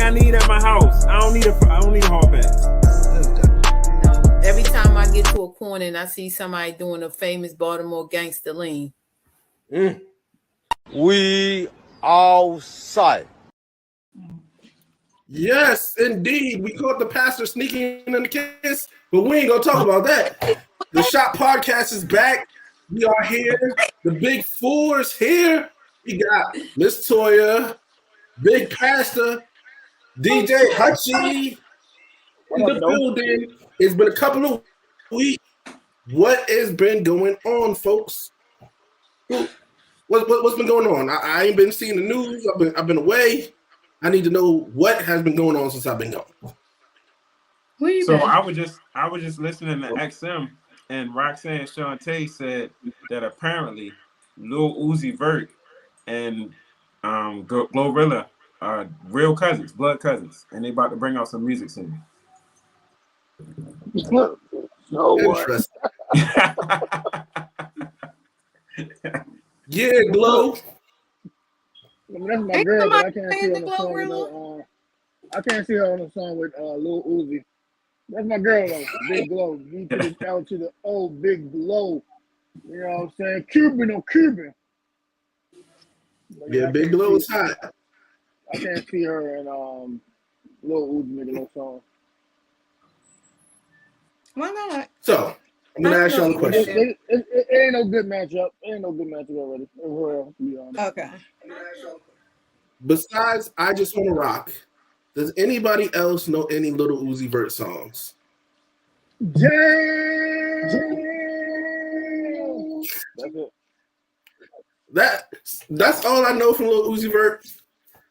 I need at my house. I don't need a hall pass. No. Every time I get to a corner and I see somebody doing a famous Baltimore gangster lean. We outside. Yes, indeed. We caught the pastor sneaking in the kiss, but we ain't gonna talk about that. The Shop Podcast is back. We are here. The Big Four is here. We got Miss Toya, Big Pastor, DJ Hutchie in the building. It's been a couple of weeks. What has been going on, folks? What's been going on? I ain't been seeing the news. I've been away. I need to know what has been going on since I've been gone. So I was just listening to XM, and Roxanne Shante said that apparently Lil Uzi Vert and Glorilla are real cousins, blood cousins, and they about to bring out some music soon. Interesting. Yeah, Glow. I mean, that's my girl, but I can't see her on the song with I can't see her on the song with Lil Uzi. That's my girl though, Big Glow. B to the L to the O, Big Glow. You know what I'm saying? Cuban on Cuban. Yeah, Big Glow is hot. I can't see her and Lil Uzi making no song. Why not? So I'm gonna ask y'all a question. It ain't no good matchup. It ain't no good matchup already. To be honest. Okay. Besides I Just Wanna Rock, does anybody else know any Little Uzi Vert songs? Damn! That's it. That's all I know from Lil Uzi Vert.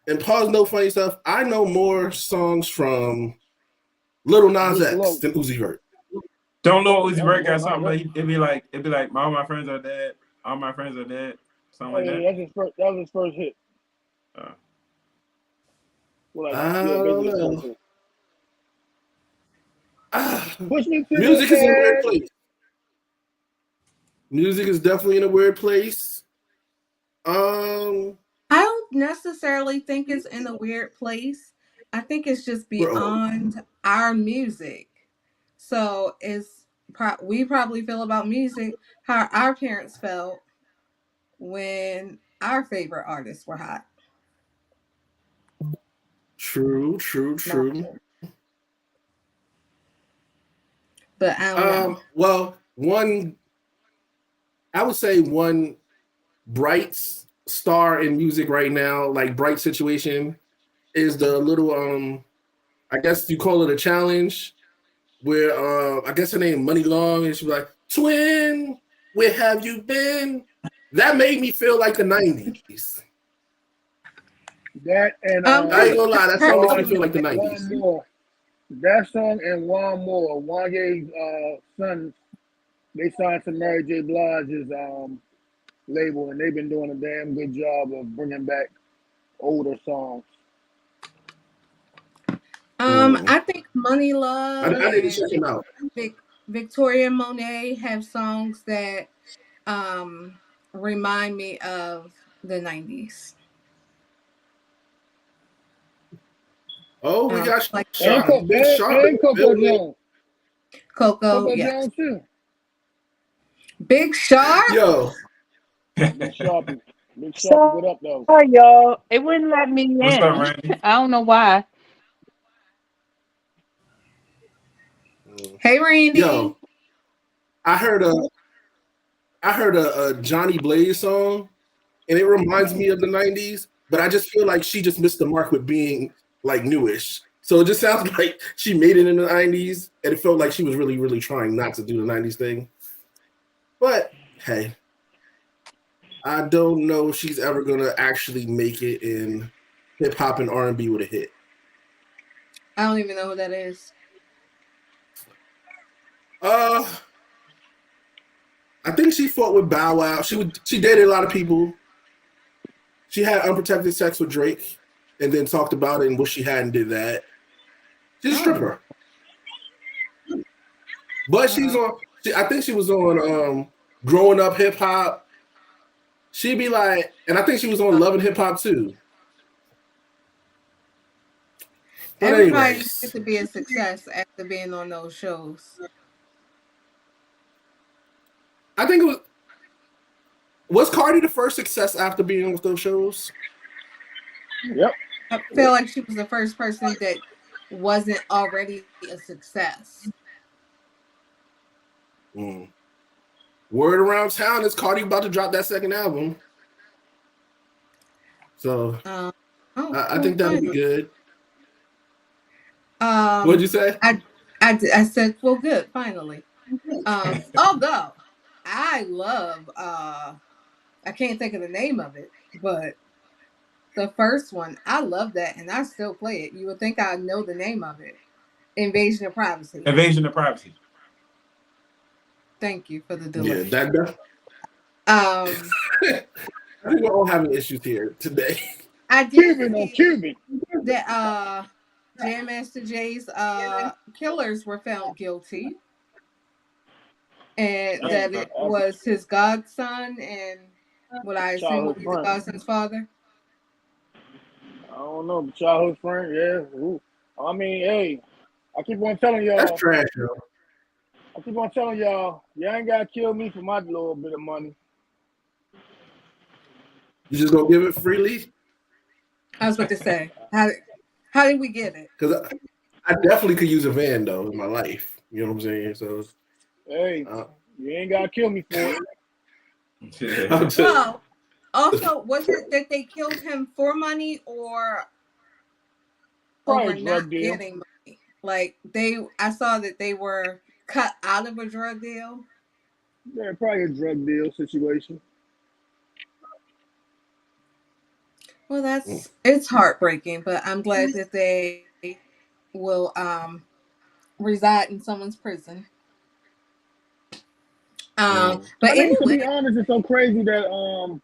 And pause, no funny stuff. I know more songs from Little Nas X than Uzi Vert. Don't know Uzi Vert got something, but it'd be like all my friends are dead, all my friends are dead, something like that. That was his first hit. Well, I don't know. Push me to music is in a weird place. Music is definitely in a weird place. I don't necessarily think it's in a weird place. I think it's just beyond our music. So we probably feel about music how our parents felt when our favorite artists were hot. True. But I don't know. Well, I would say one bright star in music right now, like bright situation, is the little I guess you call it a challenge, where I guess her name Money Long, and she's like, "Twin, where have you been?" That made me feel like the 90s. That and I ain't gonna lie, that song makes me feel like the 90s. One more. That song and one more. Wanye's sons, they signed to Mary J. Blige's label, and they've been doing a damn good job of bringing back older songs. I think Money Love I need to check him out. Victoria Monet have songs that remind me of the 90s. Oh, we got like Big Sharp and Coco Jones. Coco yeah. Jones too. Big Sharp? Yo. Big Sharp, what up though? Sorry, y'all. It wouldn't let me in. What's up, Randy? I don't know why. Hey, Randy. Yo, I heard a Johnny Blaze song, and it reminds me of the 90s, but I just feel like she just missed the mark with being like newish. So it just sounds like she made it in the 90s, and it felt like she was really, really trying not to do the 90s thing. But hey, I don't know if she's ever gonna actually make it in hip hop and R&B with a hit. I don't even know who that is. I think she fought with Bow Wow. She dated a lot of people. She had unprotected sex with Drake, and then talked about it and wish she hadn't did that. She's a stripper. But she's on. I think she was on Growing Up Hip Hop. She'd be like, and I think she was on Love and Hip Hop too. Everybody needs to be a success after being on those shows. I think was Cardi the first success after being with those shows? Yep. I feel like she was the first person that wasn't already a success. Word around town is Cardi about to drop that second album. So I think that'll be good. What'd you say? I said, well, good, finally. Although I love I can't think of the name of it, but the first one, I love that, and I still play it. You would think I know the name of it. Invasion of Privacy. Invasion of Privacy. Thank you for the delay. Yeah, that. I think we're all having issues here today. I did see that Jam Master Jay's killers were found guilty, and that it was his godson and what I assume would be the godson's father. I don't know, but childhood friend, yeah. Ooh. I mean, hey, I keep on telling y'all. That's trash, yo. I keep on telling y'all ain't gotta kill me for my little bit of money. You just gonna give it freely? I was about to say, how did we get it? Because I definitely could use a van though in my life. You know what I'm saying? So, hey, you ain't gotta kill me for it. Well, also, was it that they killed him for money or over not getting money? Like I saw that they were cut out of a drug deal. Yeah, probably a drug deal situation. Well, it's heartbreaking, but I'm glad that they will reside in someone's prison. But anyway, to be honest, it's so crazy that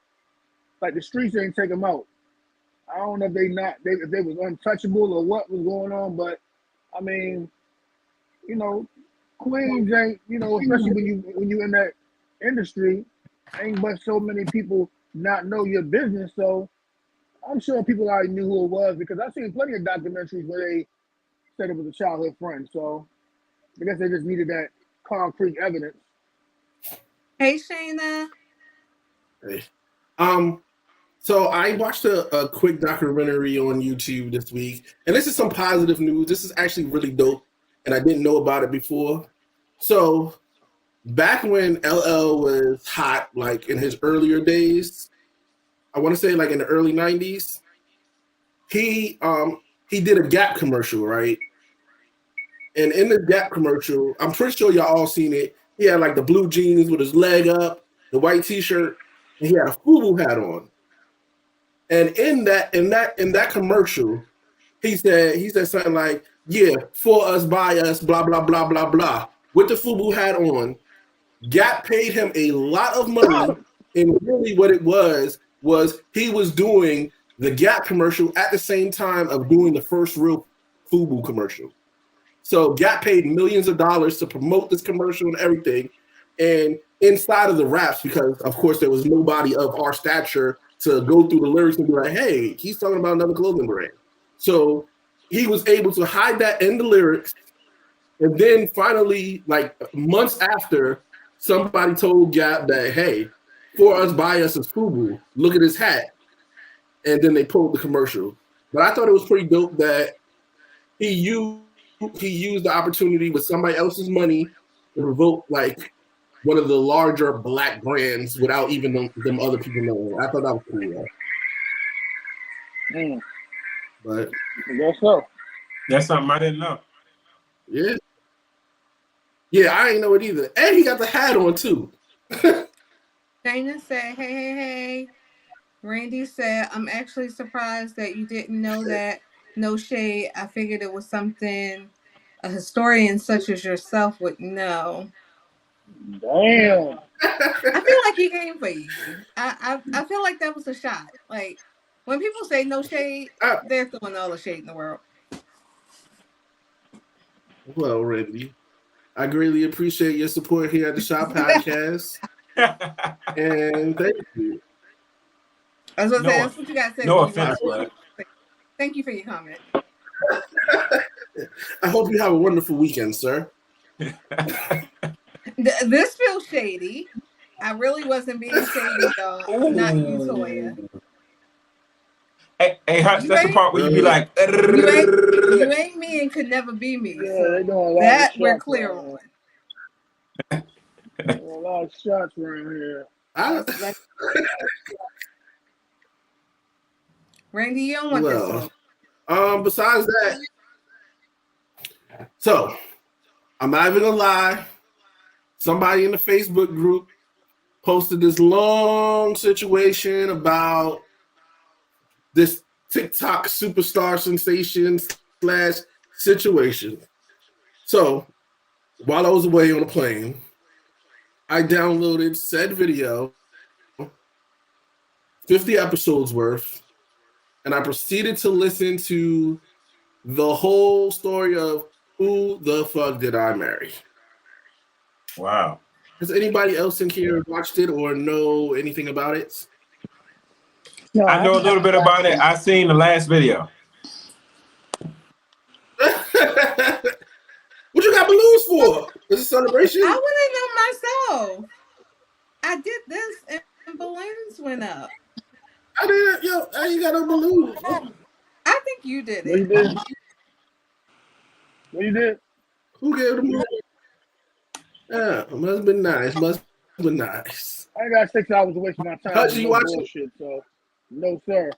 like the streets ain't take them out. I don't know if they was untouchable or what was going on, but I mean, you know, Queens ain't, you know, especially when you in that industry, ain't but so many people not know your business. So I'm sure people already knew who it was because I've seen plenty of documentaries where they said it was a childhood friend. So I guess they just needed that concrete evidence. Hey, Shayna. Hey. So I watched a quick documentary on YouTube this week, and this is some positive news. This is actually really dope, and I didn't know about it before. So back when LL was hot, like in his earlier days, I want to say like in the early 90s, he did a Gap commercial, right? And in the Gap commercial, I'm pretty sure y'all all seen it. He had like the blue jeans with his leg up, the white t-shirt, and he had a FUBU hat on. And in that commercial, he said something like, "Yeah, for us, by us, blah blah blah blah blah." With the FUBU hat on, Gap paid him a lot of money, and really what it was he was doing the Gap commercial at the same time of doing the first real FUBU commercial. So Gap paid millions of dollars to promote this commercial and everything. And inside of the raps, because of course there was nobody of our stature to go through the lyrics and be like, hey, he's talking about another clothing brand. So he was able to hide that in the lyrics. And then finally, like months after, somebody told Gap that, hey, for us, by us is FUBU. Look at his hat. And then they pulled the commercial. But I thought it was pretty dope that he used the opportunity with somebody else's money to provoke like one of the larger black brands without even them other people knowing. I thought that was cool. But I guess so. That's something I didn't know. Yeah. Yeah, I ain't know it either. And he got the hat on too. Dana said, hey. Randy said, I'm actually surprised that you didn't know that. No shade. I figured it was something a historian such as yourself would know. Damn. I feel like he came for you. I feel like that was a shot. Like when people say no shade, they're throwing all the shade in the world. Well, Randy, I greatly appreciate your support here at the Shop Podcast. And thank you. I was gonna say that's what you gotta say. No offense, bud. Thank you for your comment. I hope you have a wonderful weekend, sir. This feels shady. I really wasn't being shady, y'all. Not you, Toya. Hey, Hutch, that's the part where you be like, you ain't me and could never be me. Yeah, so they doing a lot that of we're clear on. A lot of shots around here. Randy, you don't want this smoke. Besides that, so I'm not even gonna lie. Somebody in the Facebook group posted this long situation about this TikTok superstar sensation / situation. So while I was away on a plane, I downloaded said video, 50 episodes worth, and I proceeded to listen to the whole story of who the fuck did I marry. Wow. Has anybody else in here watched it or know anything about it? No, I know a little bit about it. I seen the last video. What you got balloons for? Is it a celebration? I want to know myself. I did this and balloons went up. I didn't. Yo, I ain't got no balloons. I think you did it. What you did? What you did? Who gave them? Yeah, must have been nice. Must have been nice. I ain't got 6 hours to waste my time. How'd you watch bullshit, so no, sir.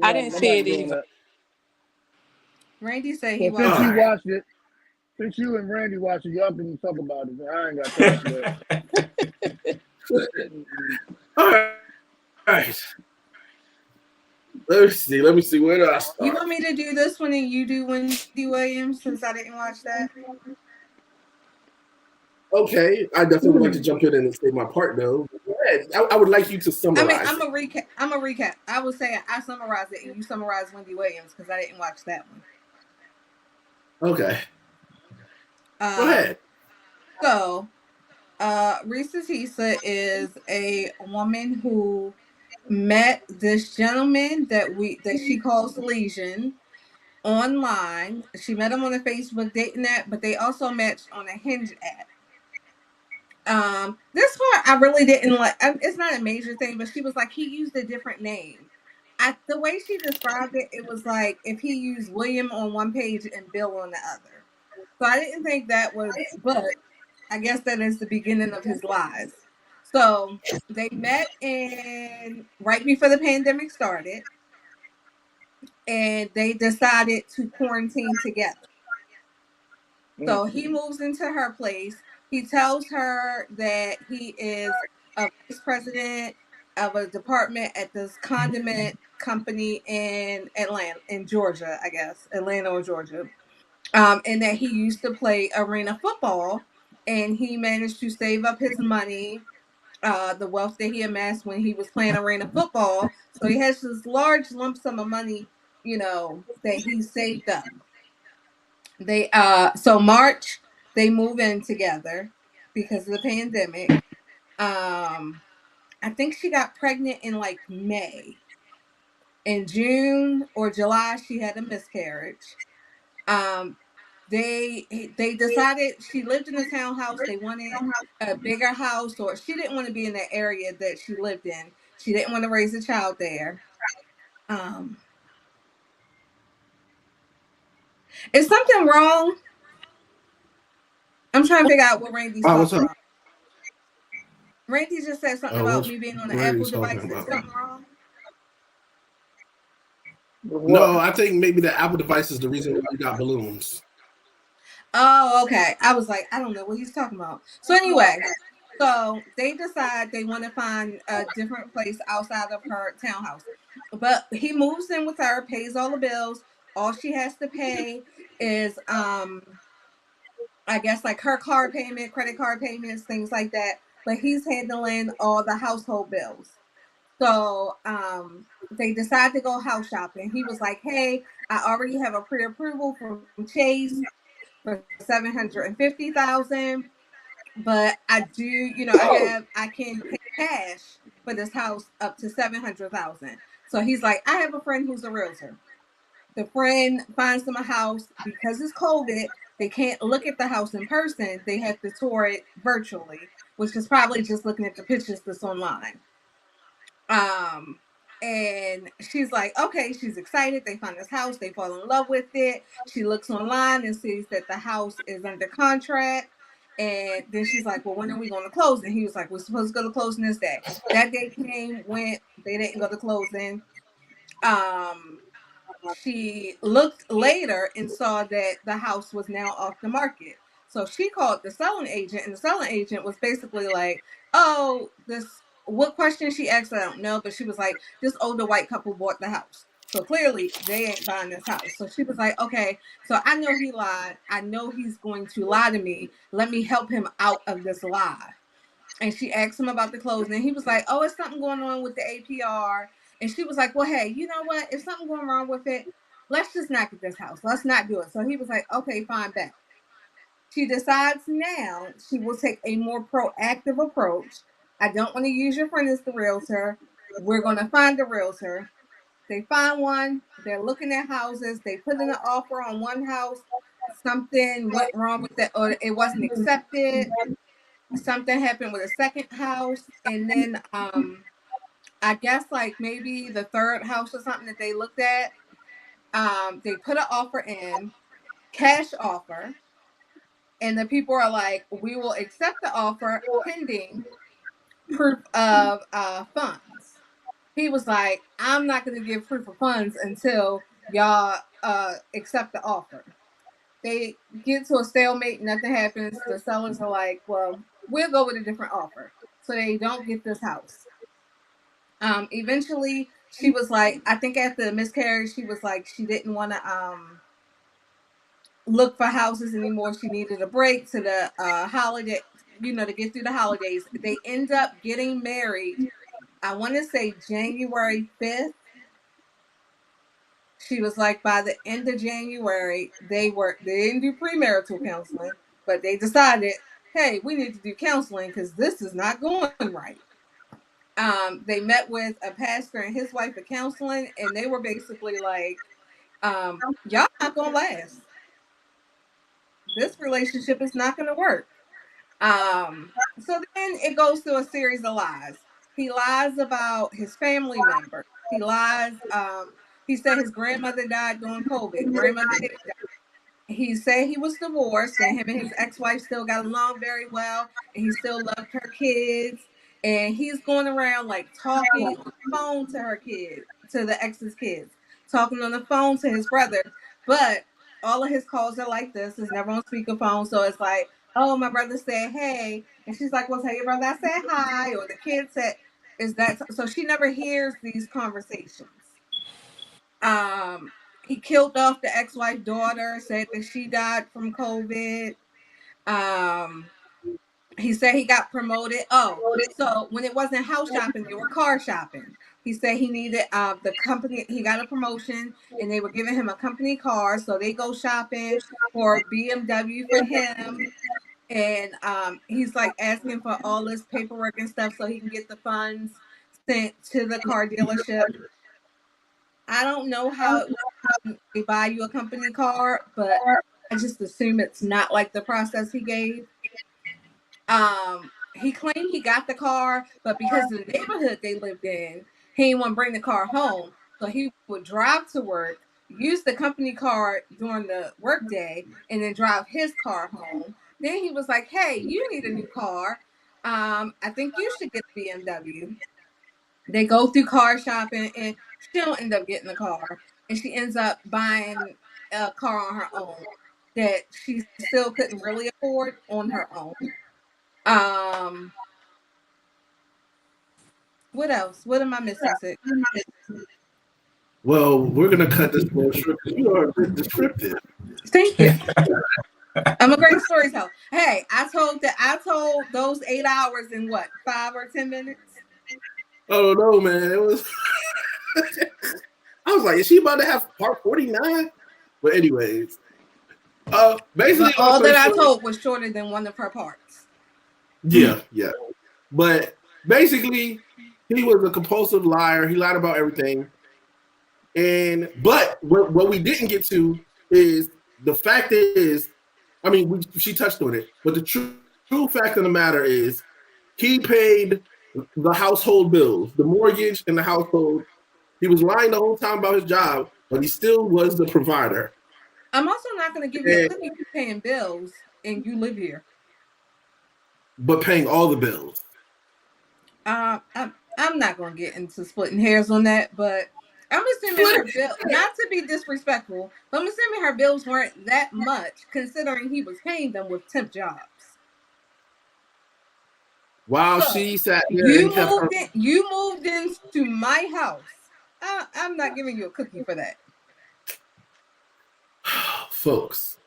I didn't see it either. Randy said he watched it. Since you watched it, since you and Randy watched it, y'all can talk about it. I ain't got time for that. All right. Let me see. Where do I start? You want me to do this one and you do Wendy Williams since I didn't watch that? Okay, I definitely would like to jump in and say my part though. I would like you to summarize. I mean, I'm a recap. I would say I summarized it and you summarized Wendy Williams because I didn't watch that one. Okay. Go ahead. So, Risa Tisa is a woman who met this gentleman that she calls Legion online. She met him on a Facebook dating app, but they also matched on a Hinge app. This part I really didn't like. It's not a major thing, but she was like, he used a different name. The way she described it, it was like if he used William on one page and Bill on the other. So I didn't think that was, but I guess that is the beginning of his lies. So they met right before the pandemic started, and they decided to quarantine together. So he moves into her place. He tells her that he is a vice president of a department at this condiment company in Georgia, I guess, Atlanta or Georgia. And that he used to play arena football, and he managed to save up his money, the wealth that he amassed when he was playing arena football. So he has this large lump sum of money, that he saved up. So March, they move in together because of the pandemic. I think she got pregnant in like May. In June or July, she had a miscarriage. They decided she lived in a townhouse. They wanted a bigger house, or she didn't want to be in the area that she lived in. She didn't want to raise a child there. Is something wrong? I'm trying to figure out what Randy's talking about. Randy just said something about me being on the Apple device. Is something wrong? No, I think maybe the Apple device is the reason why you got balloons. Oh, okay. I was like, I don't know what he's talking about. So anyway, so they decide they want to find a different place outside of her townhouse. But he moves in with her, pays all the bills. All she has to pay is, I guess, like her card payment, credit card payments, things like that. But he's handling all the household bills. So they decide to go house shopping. He was like, hey, I already have a pre-approval from Chase for $750,000, but I do, I can pay cash for this house up to $700,000. So he's like, I have a friend who's a realtor. The friend finds them a house. Because it's COVID, they can't look at the house in person. They have to tour it virtually, which is probably just looking at the pictures that's online. And she's like, okay, she's excited. They find this house. They fall in love with it. She looks online and sees that the house is under contract. And then she's like, well, when are we going to close? And he was like, we're supposed to go to closing this day. That day came, went, they didn't go to closing. She looked later and saw that the house was now off the market. So she called the selling agent, and the selling agent was basically like, oh, what question she asked, I don't know, but she was like, this older white couple bought the house. So clearly they ain't buying this house. So she was like, okay, so I know he lied. I know he's going to lie to me. Let me help him out of this lie. And she asked him about the closing, and he was like, oh, it's something going on with the APR. And she was like, well, hey, you know what? If something going wrong with it, let's just not get this house. Let's not do it. So he was like, okay, fine, bet. She decides now she will take a more proactive approach. I don't want to use your friend as the realtor. We're going to find a realtor. They find one. They're looking at houses. They put in an offer on one house. Something went wrong with that, or it wasn't accepted. Something happened with a second house. And then I guess like maybe the third house or something that they looked at, they put an offer in, cash offer, and the people are like, we will accept the offer pending proof of funds. He was like, I'm not going to give proof of funds until y'all accept the offer. They get to a stalemate, nothing happens. The sellers are like, well, we'll go with a different offer. So they don't get this house. Eventually, she was like, I think after the miscarriage, she was like, she didn't want to look for houses anymore. She needed a break to the holiday, to get through the holidays. They end up getting married, I want to say January 5th. She was like, by the end of January, they didn't do premarital counseling, but they decided, hey, we need to do counseling because this is not going right. They met with a pastor and his wife at counseling, and they were basically like, y'all not gonna last. This relationship is not gonna work. So then it goes through a series of lies. He lies about his family member. He lies. He said his grandmother died during COVID. Grandmother didn't die. He said he was divorced and him and his ex-wife still got along very well and he still loved her kids. And he's going around like talking on the phone to her kids, to the ex's kids, talking on the phone to his brother. But all of his calls are like this. It's never on speakerphone. So it's like, oh, my brother said, hey. And she's like, well, tell your brother I said hi. Or the kid said, is that so? She never hears these conversations. He killed off the ex-wife daughter, said that she died from COVID. He said he got promoted. Oh, so when it wasn't house shopping, they were car shopping. He said he needed the company. He got a promotion and they were giving him a company car. So they go shopping for BMW for him. And he's like asking for all this paperwork and stuff so he can get the funds sent to the car dealership. I don't know how they buy you a company car, but I just assume it's not like the process he gave. He claimed he got the car, but because of the neighborhood they lived in, he didn't want to bring the car home. So he would drive to work, use the company car during the workday, and then drive his car home. Then he was like, hey, you need a new car. I think you should get a BMW. They go through car shopping and she don't end up getting a car. And she ends up buying a car on her own that she still couldn't really afford on her own. What else? What am I missing, Sid? Well, we're going to cut this more short because you are a bit descriptive. Thank you. I'm a great storyteller. Hey, I told those 8 hours in what, 5 or 10 minutes? I don't know, man. It was. I was like, is she about to have part 49? But anyways, basically, all that I told was shorter than one of her parts. Yeah. But basically, he was a compulsive liar. He lied about everything. But what we didn't get to is the fact is, I mean, she touched on it, but the true fact of the matter is he paid the household bills, the mortgage and the household. He was lying the whole time about his job, but he still was the provider. I'm also not going to give you a cookie for paying bills and you live here. But paying all the bills. I'm not going to get into splitting hairs on that, but I'm assuming her bill, not to be disrespectful, but I'm assuming her bills weren't that much considering he was paying them with temp jobs. While she sat there you moved into my house. I'm not giving you a cookie for that. Folks,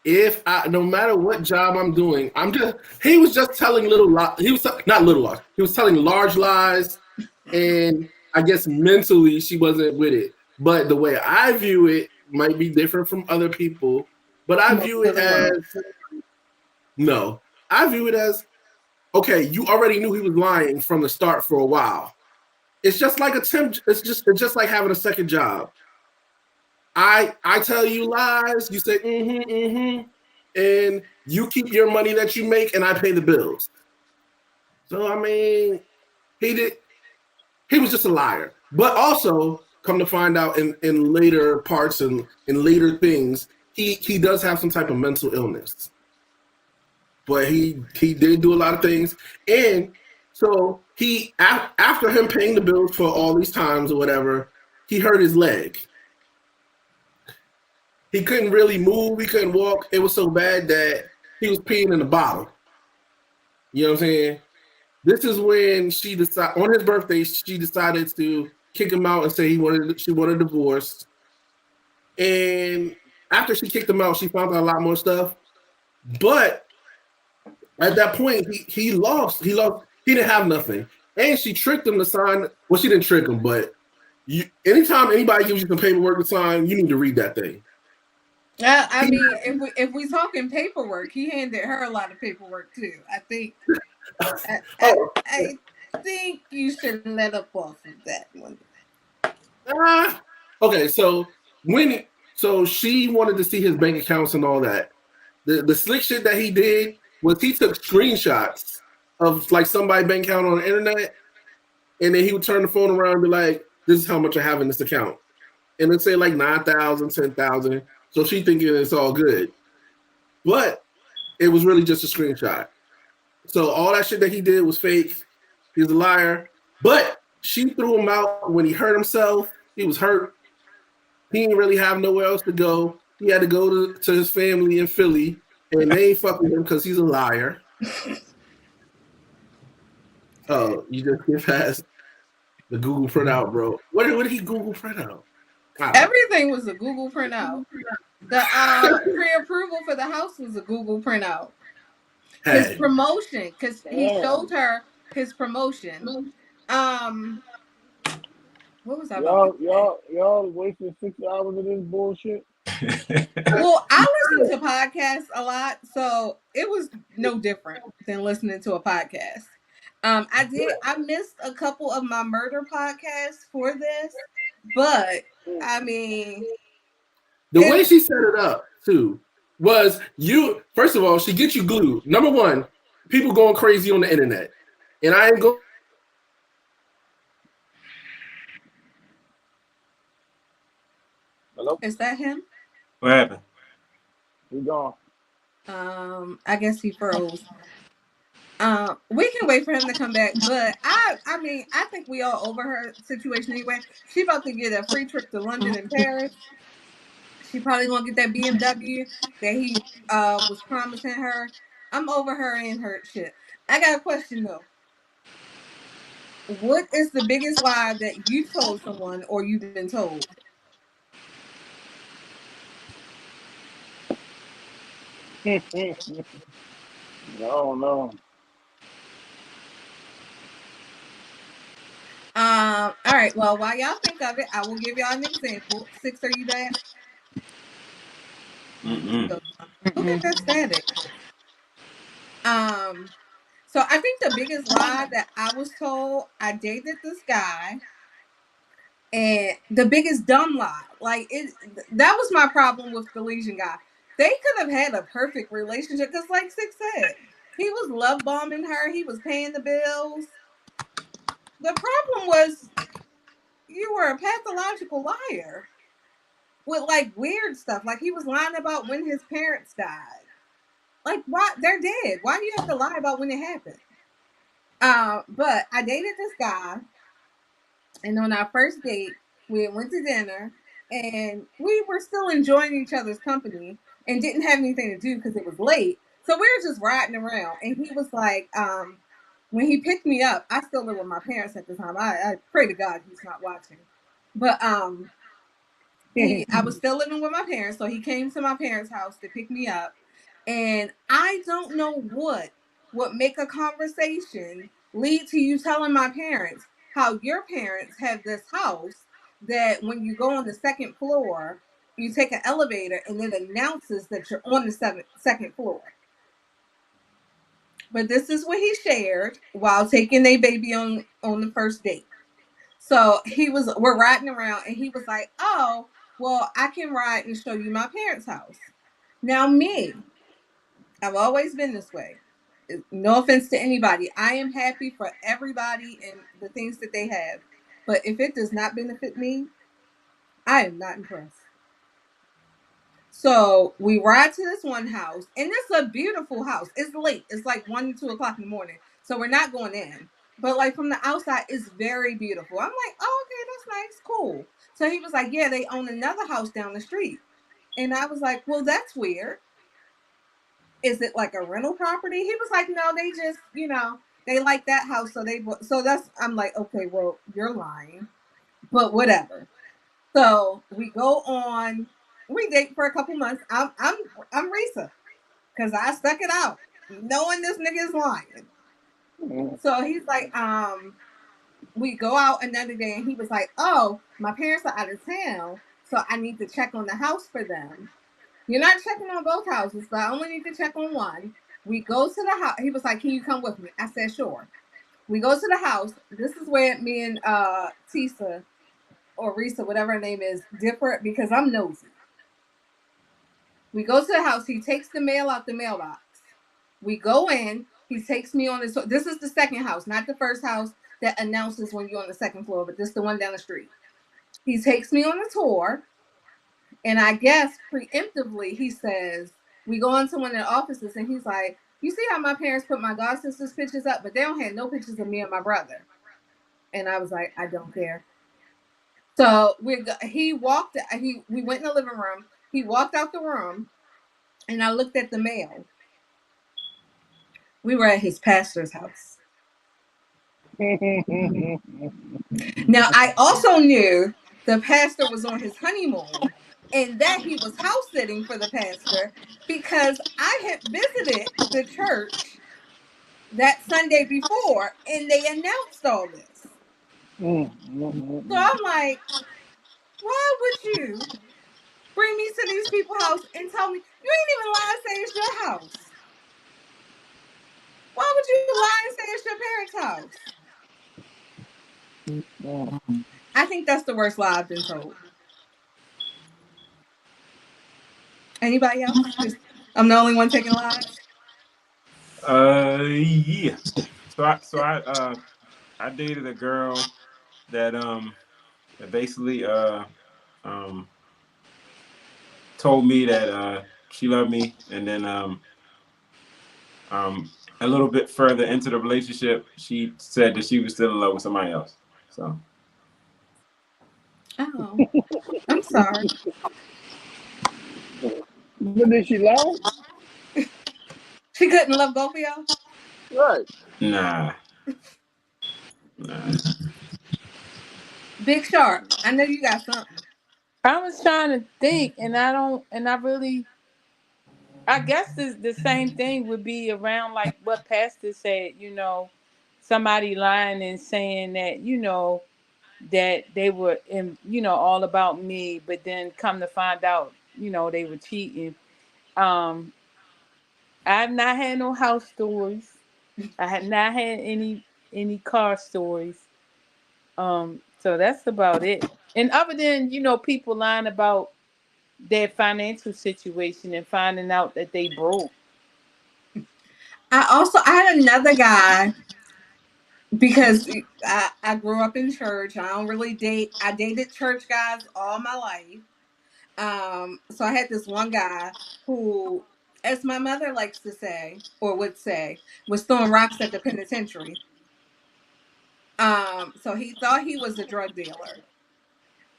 no matter what job I'm doing, he was just telling little lies. He was not little lies. He was telling large lies, and I guess mentally she wasn't with it. But the way I view it might be different from other people. But I view it as okay, you already knew he was lying from the start for a while. It's just like it's just like having a second job. I tell you lies, you say and you keep your money that you make, and I pay the bills. So I mean, he was just a liar. But also, come to find out in later parts and in later things, he does have some type of mental illness. But he did do a lot of things, and so after him paying the bills for all these times or whatever, he hurt his leg. He couldn't really move. He couldn't walk. It was so bad that he was peeing in a bottle. You know what I'm saying? This is when she decided on his birthday. She decided to kick him out and say she wanted a divorce. And after she kicked him out, she found out a lot more stuff. But at that point, he lost. He didn't have nothing, and she tricked him to sign. Well, she didn't trick him, but anytime anybody gives you some paperwork to sign, you need to read that thing. I mean, if we talking paperwork, he handed her a lot of paperwork too. I think. I think you should let up off of that one. Okay, so she wanted to see his bank accounts and all that. The slick shit that he did was he took screenshots of like somebody's bank account on the internet, and then he would turn the phone around and be like, "This is how much I have in this account," and it'd say like 9,000, 10,000. So she thinking it's all good, but it was really just a screenshot. So all that shit that he did was fake. He was a liar. But she threw him out when he hurt himself. He was hurt. He didn't really have nowhere else to go. He had to go to his family in Philly, and they ain't fucking him because he's a liar. Oh, you just get past the Google printout, bro. What did he Google printout? Everything was a Google printout. The pre-approval for the house was a Google printout. His promotion, because he showed her his promotion. What was that? Y'all wasted 6 hours of this bullshit. Well, I listen to podcasts a lot, so it was no different than listening to a podcast. I missed a couple of my murder podcasts for this, but I mean, the way she set it up too was first of all, she gets you glued. Number one, people going crazy on the internet, and I ain't go. Hello? Is that him? What happened? He gone. I guess he froze. We can wait for him to come back, but I mean, I think we all over her situation anyway. She about to get a free trip to London and Paris. She probably gonna get that BMW that he was promising her. I'm over her and her shit. I got a question though. What is the biggest lie that you told someone or you've been told? I don't know. All right. Well, while y'all think of it, I will give y'all an example. Six, are you back? Look at that static. So I think the biggest lie that I was told, I dated this guy, And the biggest dumb lie. Like that was my problem with the Legion guy. They could have had a perfect relationship because, like Six said, he was love bombing her. He was paying the bills. The problem was you were a pathological liar with like weird stuff. Like he was lying about when his parents died. Like, why? They're dead. Why do you have to lie about when it happened? But I dated this guy, and on our first date, we went to dinner, and we were still enjoying each other's company and didn't have anything to do because it was late. So we were just riding around, and he was like, when he picked me up, I still live with my parents at the time. I pray to God he's not watching, but I was still living with my parents, so he came to my parents' house to pick me up, and I don't know what would make a conversation lead to you telling my parents how your parents have this house that when you go on the second floor, you take an elevator and it announces that you're on the second floor. But this is what he shared while taking a baby on the first date. So we're riding around and he was like, oh, well, I can ride and show you my parents' house. Now, I've always been this way. No offense to anybody. I am happy for everybody and the things that they have. But if it does not benefit me, I am not impressed. So we ride to this one house, and it's a beautiful house. It's late. It's like 1 to 2 o'clock in the morning. So we're not going in. But like from the outside, it's very beautiful. I'm like, oh, okay, that's nice. Cool. So he was like, yeah, they own another house down the street. And I was like, well, that's weird. Is it like a rental property? He was like, no, they just, they like that house. I'm like, okay, well, you're lying, but whatever. So we go on, we date for a couple months. I'm Risa because I stuck it out knowing this nigga is lying. So he's like, we go out another day and he was like, oh, my parents are out of town, so I need to check on the house for them. You're not checking on both houses, but I only need to check on one. We go to the house. He was like, can you come with me? I said, sure. We go to the house. This is where me and Tisa or Risa, whatever her name is, differ because I'm nosy. We go to the house. He takes the mail out the mailbox. We go in. He takes me on this. This is the second house, not the first house that announces when you're on the second floor, but this is the one down the street. He takes me on a tour. And I guess preemptively, he says, we go into one of the offices and he's like, you see how my parents put my god sister's pictures up, but they don't have no pictures of me and my brother. And I was like, I don't care. So we went in the living room. He walked out the room and I looked at the mail. We were at his pastor's house. Now, I also knew the pastor was on his honeymoon and that he was house sitting for the pastor because I had visited the church that Sunday before and they announced all this. So I'm like, why would you bring me to these people's house and tell me you ain't even lie and say it's your house? Why would you lie and say it's your parents' house? I think that's the worst lie I've been told. Anybody else? I'm the only one taking lies. Yeah. So I dated a girl that basically told me that she loved me, and then a little bit further into the relationship, she said that she was still in love with somebody else. So. Oh, I'm sorry. But did she lie? She couldn't love both of y'all? Right. Nah. Big Shark, I know you got something. I was trying to think, and I guess the same thing would be around like what Pastor said, somebody lying and saying that, that they were all about me, but then come to find out, they were cheating. I've not had no house stories. I have not had any car stories. So that's about it. And other than, people lying about their financial situation and finding out that they broke. I had another guy, because I grew up in church. I don't really date. I dated church guys all my life. So I had this one guy who, as my mother likes to say, or would say, was throwing rocks at the penitentiary. So he thought he was a drug dealer.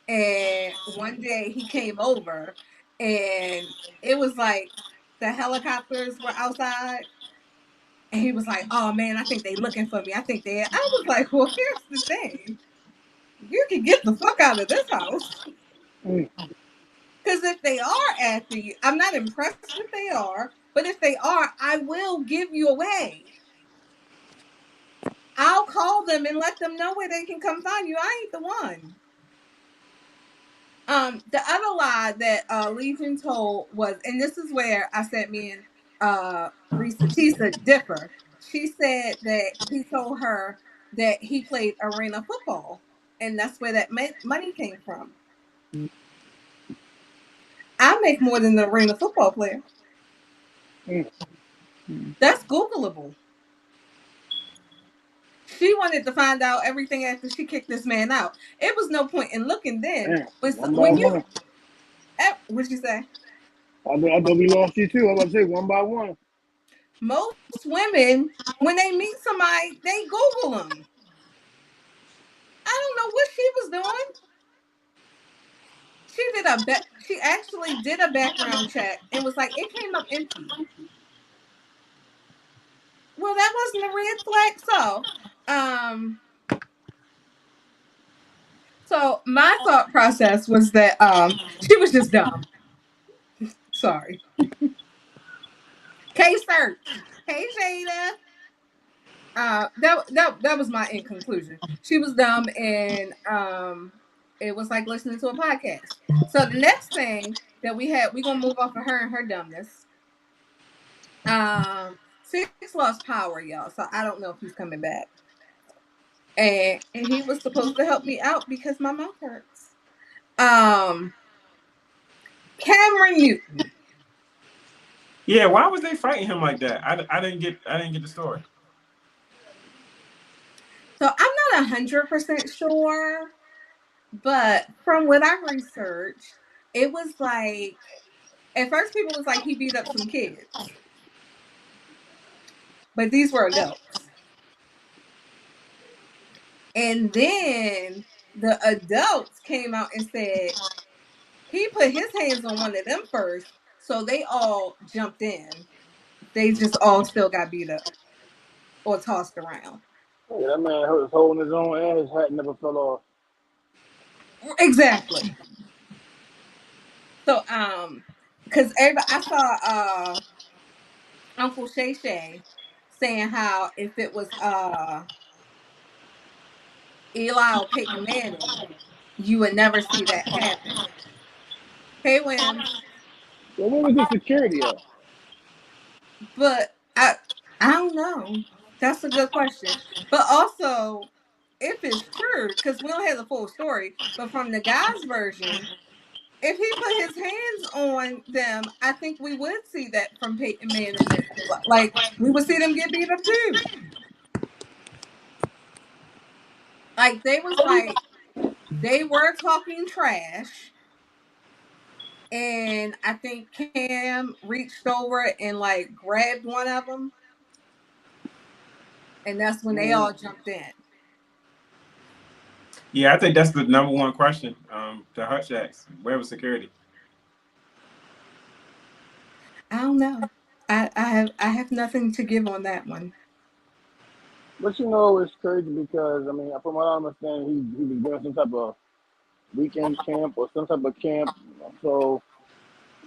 And one day he came over and it was like the helicopters were outside. And he was like, "Oh man, I think they looking for me. I think they." I was like, "Well, here's the thing. You can get the fuck out of this house. Because if they are after you, I'm not impressed if they are. But if they are, I will give you away. I'll call them and let them know where they can come find you. I ain't the one." The other lie that Legion told was, and this is where I said me and Risa Tisa differ. She said that he told her that he played arena football, and that's where that money came from. I make more than the arena football player. That's Googleable. She wanted to find out everything after she kicked this man out. It was no point in looking then. But when you, what'd you say? I thought we lost you too. I was about to say one by one. Most women, when they meet somebody, they Google them. I don't know what she was doing. She actually did a background check and was like, it came up empty. Well, that wasn't a red flag. So my thought process was that she was just dumb. Sorry. K-Search. Hey, Jada. That was my end conclusion. She was dumb, and it was like listening to a podcast. So the next thing that we're gonna move off of her and her dumbness. Six lost power, y'all. So I don't know if he's coming back. And he was supposed to help me out because my mouth hurts. Cameron Newton. Yeah, why was they fighting him like that? I didn't get the story. So I'm not 100% sure, but from what I researched, it was like, at first people was like he beat up some kids, but these were adults. And then the adults came out and said he put his hands on one of them first, so they all jumped in. They just all still got beat up or tossed around. Yeah, that man was holding his own and his hat never fell off. Exactly. So, because I saw Uncle Shay Shay saying how if it was Eli or Peyton Manning, you would never see that happen. Hey, Wims. Well, where was the security at? But I don't know. That's a good question. But also, if it's true, because we don't have the full story, but from the guy's version, if he put his hands on them, I think we would see that from Peyton Manning. Like, we would see them get beat up too. Like, they were talking trash. And I think Cam reached over and like grabbed one of them. And that's when they all jumped in. Yeah, I think that's the number one question. The Hutch asks, where was security? I don't know. I have nothing to give on that one. But you know, it's crazy because I mean, from what I understand, he was doing some type of weekend camp or some type of camp. So,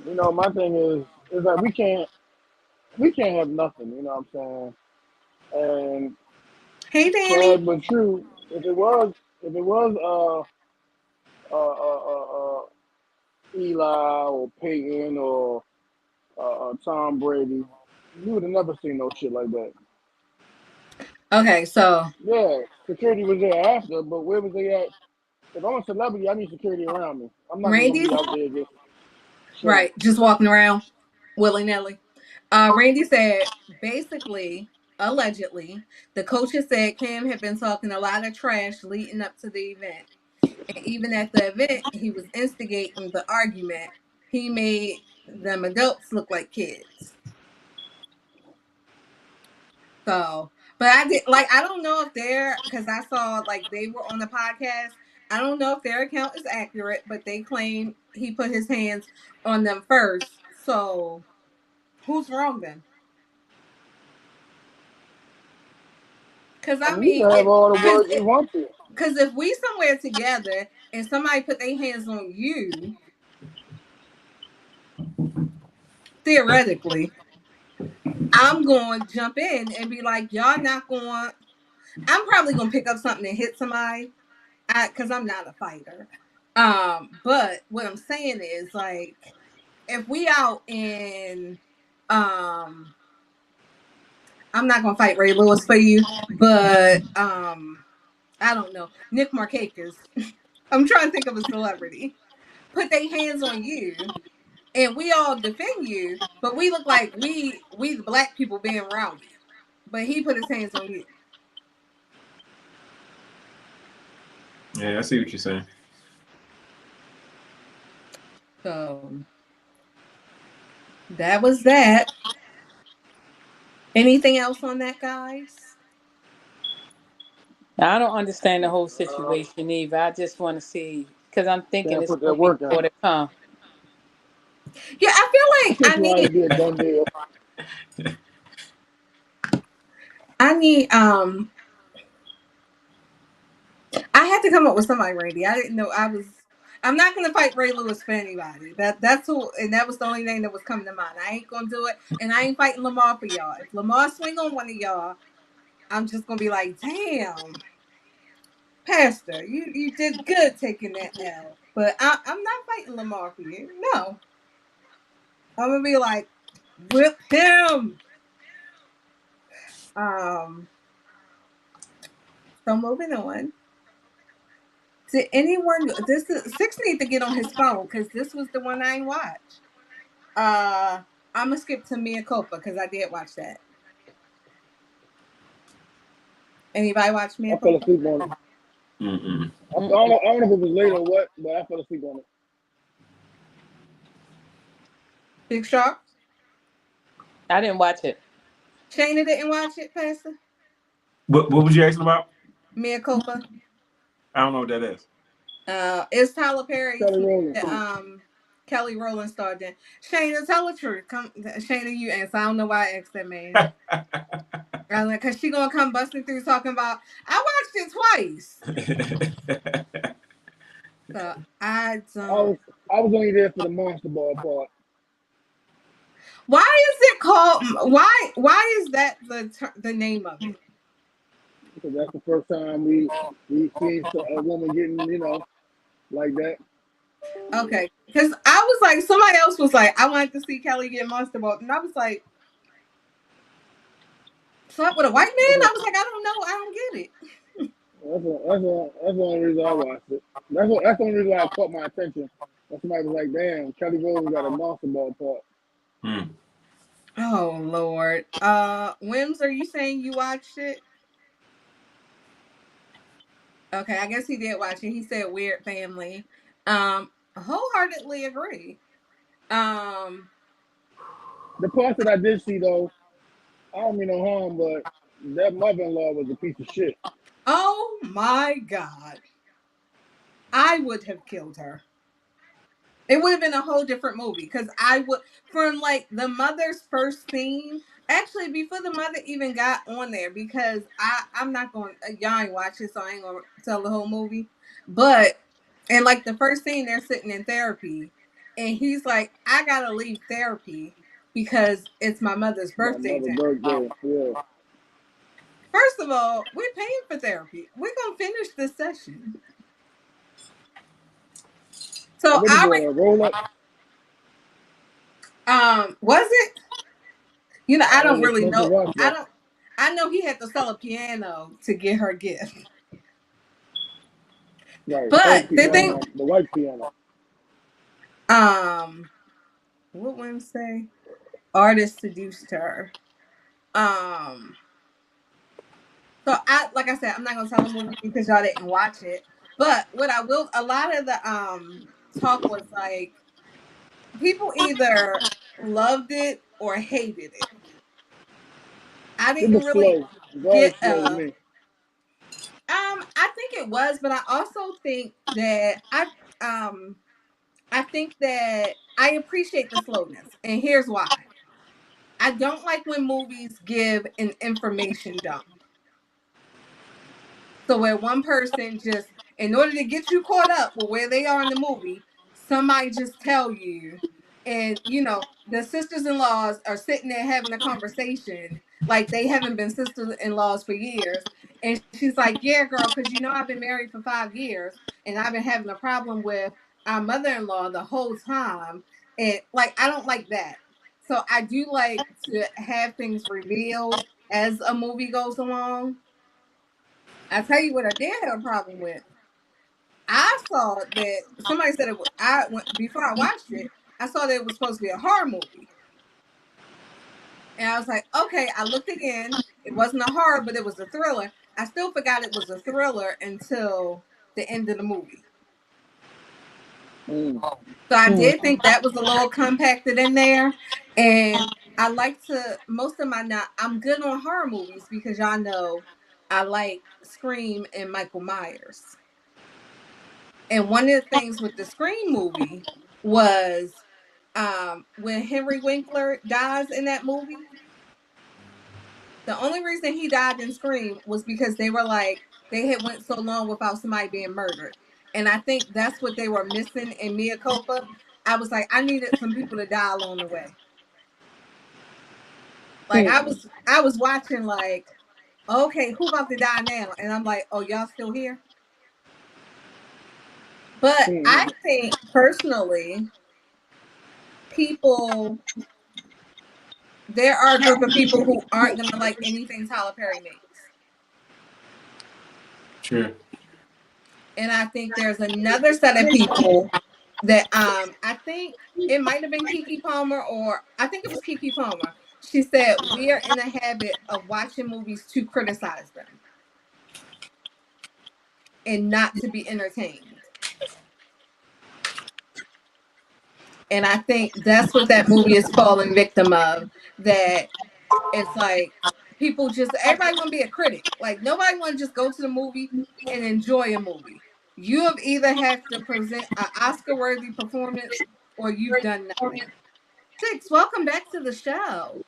you know, my thing is like we can't have nothing. You know what I'm saying? And hey, Danny. But true, if it was Eli or Peyton or Tom Brady, you would have never seen no shit like that. Okay, so yeah, security was there after, but where was they at If I'm a celebrity, I need security around me. I'm not going to be out there just right, just walking around willy-nilly. Randy said, basically, allegedly, the coaches said Cam had been talking a lot of trash leading up to the event. And even at the event, he was instigating the argument. He made them adults look like kids. So, but I don't know if because I saw they were on the podcast. I don't know if their account is accurate, but they claim he put his hands on them first. So, who's wrong then? Because I mean, have all the words you want to. Because if we somewhere together and somebody put their hands on you, theoretically, I'm going to jump in and be like, y'all not going. I'm probably going to pick up something and hit somebody, because I'm not a fighter. But what I'm saying is, if we out in, I'm not going to fight Ray Lewis for you, but I don't know, Nick Markakis. I'm trying to think of a celebrity. Put their hands on you, and we all defend you, but we look like we the black people being rowdy. But he put his hands on you. Yeah, I see what you're saying. So that was that. Anything else on that, guys? I don't understand the whole situation either. I just want to see, because I'm thinking it's going to be more to come. Yeah, I feel like I had to come up with somebody, Randy. I didn't know I'm not gonna fight Ray Lewis for anybody. That's who, and that was the only name that was coming to mind. I ain't gonna do it, and I ain't fighting Lamar for y'all. If Lamar swing on one of y'all, I'm just gonna be like, damn, Pastor, you did good taking that L. But I'm not fighting Lamar for you. No. I'm gonna be like, whip him. So moving on. Did anyone? Six need to get on his phone because this was the one I ain't watched. I'm gonna skip to Mea Culpa because I did watch that. Anybody watch Mea Culpa? I fell asleep on it. I don't know if it was late or what, but I fell asleep on it. Big Shark? I didn't watch it. Shayna didn't watch it, Pastor? What was you asking about? Mea Culpa. I don't know what that is. It's Tyler Perry's Kelly Rowland starred in. Shayna, tell the truth. Shayna, you answer. I don't know why I asked that man. Because she gonna come busting through talking about, I watched it twice. So I don't. I was only there for the Monster Ball part. Why is it called? Why is that the name of it? Because that's the first time we seen a woman getting, like that. Okay, because I was like, somebody else was like, I wanted to see Kelly get Monster Ball, and I was like, slept with a white man? I was like, I don't know, I don't get it. That's the only reason I watched it. That's the only reason why it caught my attention. Somebody was like, damn, Kelly Rowland got a Monster Ball part. Oh Lord. Wims, are you saying you watched it? Okay, I guess he did watch it. He said Weird Family. Wholeheartedly agree. The part that I did see though, I don't mean no harm, but that mother-in-law was a piece of shit. Oh my God. I would have killed her. It would have been a whole different movie because I would, from the mother's first scene, actually before the mother even got on there, because I'm not going, y'all ain't watch it, so I ain't going to tell the whole movie. But, and the first scene, they're sitting in therapy, and he's like, I got to leave therapy because it's my mother's birthday. Yeah. First of all, we're paying for therapy. We're going to finish this session. So was it? I don't really know. I know he had to sell a piano to get her gift. Right. But the thing, the white piano. what would say? Artist seduced her. So like I said, I'm not gonna tell the movie because y'all didn't watch it. But what I will, a lot of the talk was like people either loved it or hated it. I didn't really get slow to me. I think it was, but I also think that I think that I appreciate the slowness, and here's why. I don't like when movies give an information dump. So where one person just, in order to get you caught up with where they are in the movie, somebody just tell you, and you know, the sisters-in-laws are sitting there having a conversation like they haven't been sisters-in-laws for years. And she's like, yeah, girl, because you know I've been married for 5 years and I've been having a problem with our mother-in-law the whole time. And like, I don't like that. So I do like to have things revealed as a movie goes along. I tell you what I did have a problem with. I saw that somebody said before I watched it, I saw that it was supposed to be a horror movie. And I was like, okay, I looked again. It wasn't a horror, but it was a thriller. I still forgot it was a thriller until the end of the movie. So I did think that was a little compacted in there. And I like I'm good on horror movies because y'all know I like Scream and Michael Myers. And one of the things with the Scream movie was when Henry Winkler dies in that movie. The only reason he died in Scream was because they were like, they had went so long without somebody being murdered. And I think that's what they were missing in Mea Culpa. I was like, I needed some people to die along the way. Like I was watching like, okay, who about to die now? And I'm like, oh, y'all still here? But I think personally, there are a group of people who aren't gonna like anything Tyler Perry makes. Sure. And I think there's another set of people that I think it might have been Keke Palmer, or I think it was Keke Palmer. She said we are in a habit of watching movies to criticize them and not to be entertained. And I think that's what that movie is falling victim of. That it's like everybody want to be a critic. Like nobody want to just go to the movie and enjoy a movie. You have either have to present an Oscar-worthy performance or you've done nothing. Six, welcome back to the show.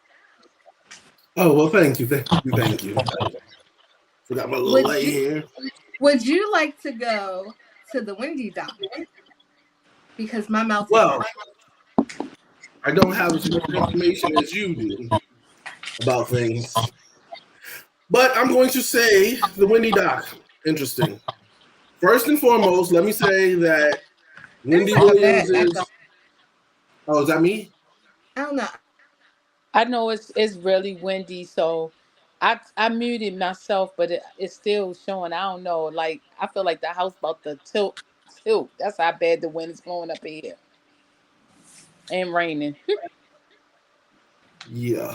Oh, well, thank you. Forgot my little lay here. Would you like to go to the Wendy doc? Because my mouth is I don't have as much information as you do about things. But I'm going to say the Wendy doc. Interesting. First and foremost, let me say that Wendy Williams is... Oh, is that me? I don't know. I know it's really windy, so I muted myself, but it's still showing. I don't know. Like I feel like the house about to tilt. That's how bad the wind is blowing up in here. And raining. Yeah.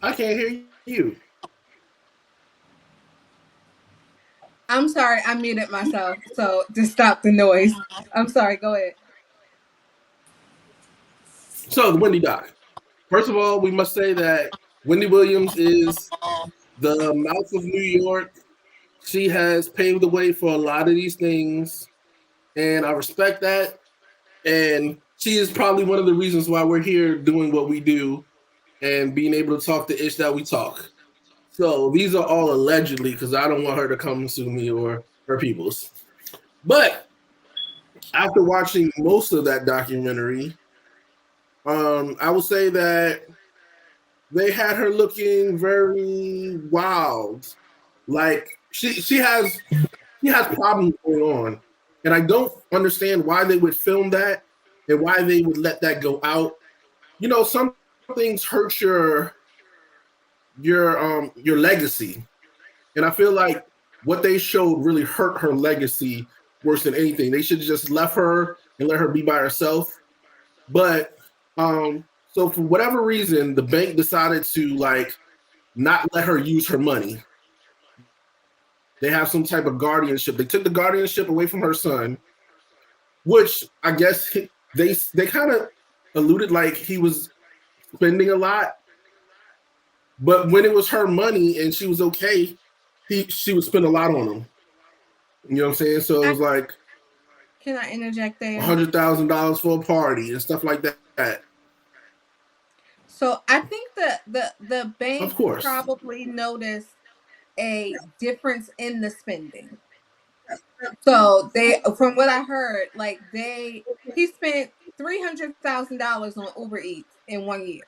I can't hear you. I'm sorry, I muted myself. So to stop the noise. I'm sorry, go ahead. So the Wendy doc. First of all, we must say that Wendy Williams is the mouth of New York. She has paved the way for a lot of these things, and I respect that. And she is probably one of the reasons why we're here doing what we do and being able to talk the ish that we talk. So these are all allegedly, because I don't want her to come and sue me or her peoples. But after watching most of that documentary, I will say that they had her looking very wild. Like she has problems going on. And I don't understand why they would film that and why they would let that go out. You know, some things hurt your legacy. And I feel like what they showed really hurt her legacy worse than anything. They should have just left her and let her be by herself. But so for whatever reason, the bank decided to like not let her use her money. They have some type of guardianship. They took the guardianship away from her son, which I guess they kind of alluded like he was spending a lot. But when it was her money and she was okay, she would spend a lot on him. You know what I'm saying? So it was like, can I interject there? $100,000 for a party and stuff like that. So I think the bank probably noticed a difference in the spending. So from what I heard, like he spent $300,000 on Uber Eats in 1 year.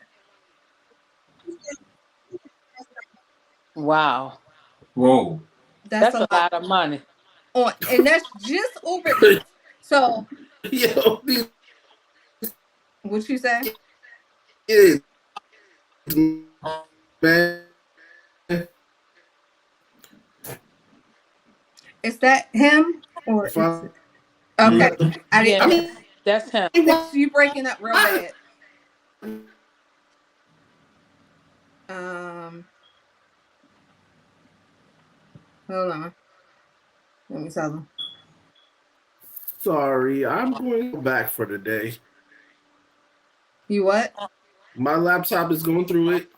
Wow. Whoa. That's a lot of money. And that's just Uber Eats. So what you say? Man. Is that him or is it? Okay. That's him. You breaking up real bad. Hold on. Let me tell them. Sorry, I'm going back for the day. You what? My laptop is going through it.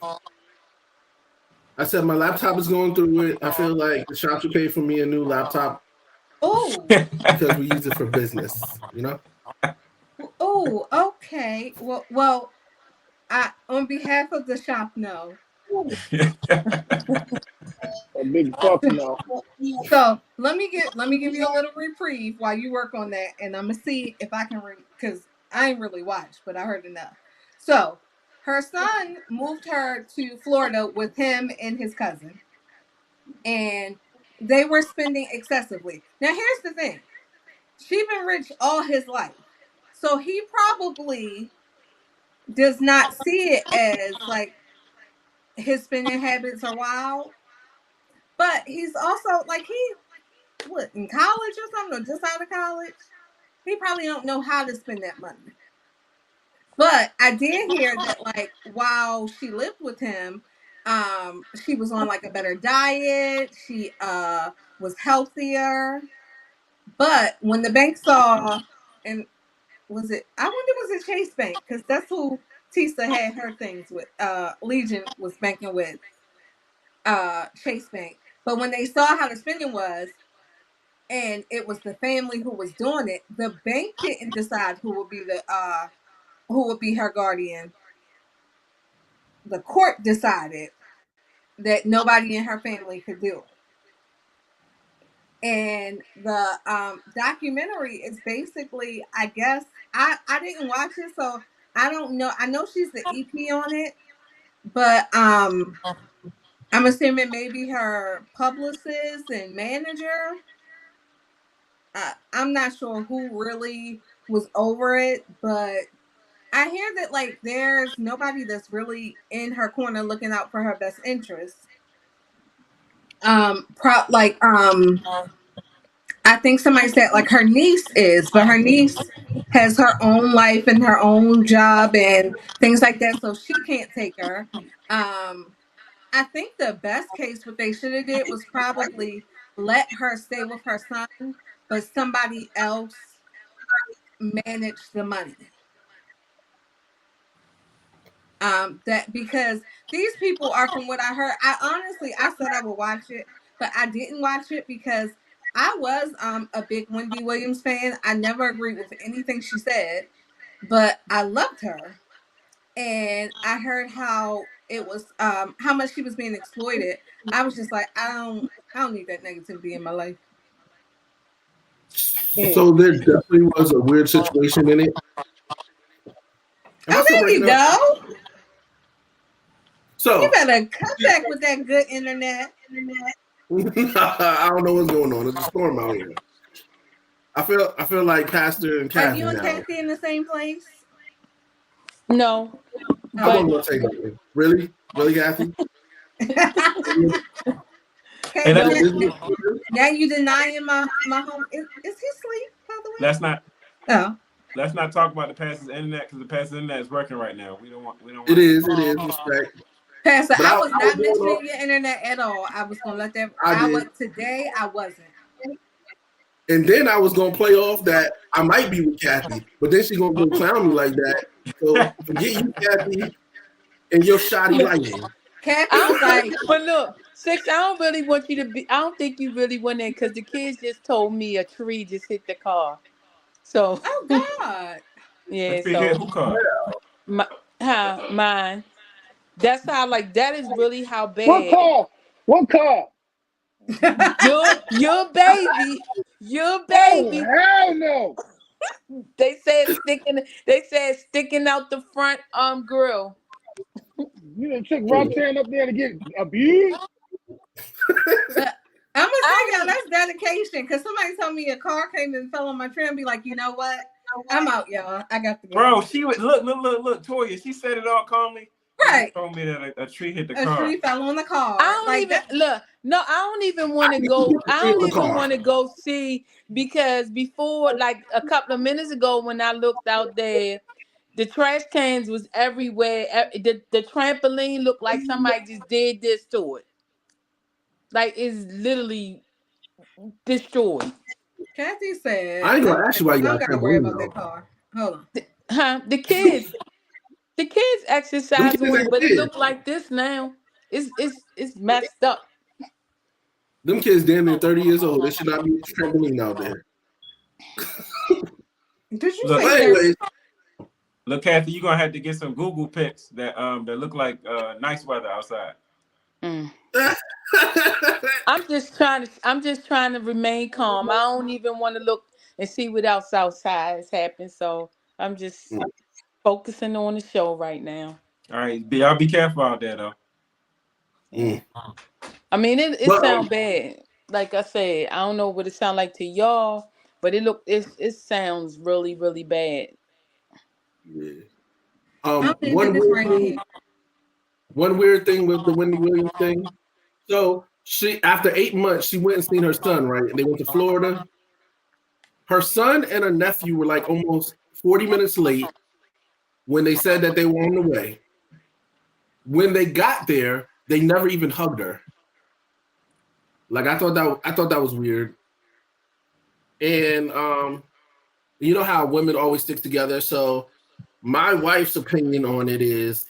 I said my laptop is going through it. I feel like the shop should pay for me a new laptop. Oh. Because we use it for business, you know? Oh, okay. Well, on behalf of the shop, no. A big fuck no. So let me give you a little reprieve while you work on that, and I'm gonna see if I can because I ain't really watched, but I heard enough. So her son moved her to Florida with him and his cousin, and they were spending excessively. Now here's the thing: she's been rich all his life, so he probably does not see it as like his spending habits are wild. But he's also like in college or something, or just out of college. He probably don't know how to spend that money. But I did hear that like while she lived with him, she was on like a better diet. She was healthier. But when the bank saw, and I wonder was it Chase Bank, because that's who Tisa had her things with. Legion was banking with Chase Bank. But when they saw how the spending was, and it was the family who was doing it, the bank didn't decide who would be her guardian. The court decided that nobody in her family could do it. And the documentary is basically, I guess, I didn't watch it, so I don't know. I know she's the EP on it, but I'm assuming maybe her publicist and manager. I'm not sure who really was over it, but I hear that like there's nobody that's really in her corner looking out for her best interests. I think somebody said like her niece is, but her niece has her own life and her own job and things like that, so she can't take her. I think the best case what they should have did was probably let her stay with her son, but somebody else manage the money. That because these people are, from what I heard, I said I would watch it, but I didn't watch it because I was a big Wendy Williams fan. I never agreed with anything she said, but I loved her. And I heard how it was how much she was being exploited. I was just like, I don't need that negativity in my life. So there definitely was a weird situation in it. There you go. So you better come back with that good internet. I don't know what's going on. There's a storm out here. I feel like Pastor and Kathy. Are you and Kathy in the same place? No. I wasn't gonna say that. Really, Kathy? Now you denying my home. Is he asleep, by the way? Let's not talk about the pastor's internet because the pastor's internet is working right now. We don't want. It is respect. Pastor, I was not mentioning your internet at all. I was gonna let that. Today I wasn't. And then I was gonna play off that I might be with Kathy, but then she's gonna go clown me like that. So forget you, Kathy, and your shoddy lighting. Kathy was like, but look, Six, I don't really want you to be. I don't think you really went in because the kids just told me a tree just hit the car. So. Oh God. Yeah. Who car? Mine. That's how. Like that is really how bad. What car? Your baby. Oh, hell no. They said sticking out the front grill. You done took Roxanne up there to get abused? I'm gonna say y'all that's dedication because somebody told me a car came and fell on my tree and be like, you know what? I'm out, y'all. I got to go. Bro, she would look, Toya. She said it all calmly. Right. She told me that a tree hit the car. A tree fell on the car. I don't even want to go. I don't even want to go see because before, like a couple of minutes ago, when I looked out there, the trash cans was everywhere. The trampoline looked like somebody just did this to it. Like it's literally destroyed. Kathy said, I ain't gonna ask you why you gotta worry about that car. Hold on. The kids exercise with it, but it look like this now. It's messed up. Them kids damn near 30 years old. They should not be trampoline out there. Did you say anyways? Look, Kathy, you're gonna have to get some Google pics that look like nice weather outside. I'm just trying to remain calm. I don't even want to look and see what else outside has happened. So I'm just focusing on the show right now. All right, y'all be careful out there though. I mean, it sounds bad. Like I said, I don't know what it sounds like to y'all, but it sounds really, really bad. Yeah. One weird thing with the Wendy Williams thing. So she, after 8 months, she went and seen her son, right? And they went to Florida. Her son and her nephew were like almost 40 minutes late when they said that they were on the way. When they got there, they never even hugged her. Like I thought that was weird. And you know how women always stick together. So my wife's opinion on it is,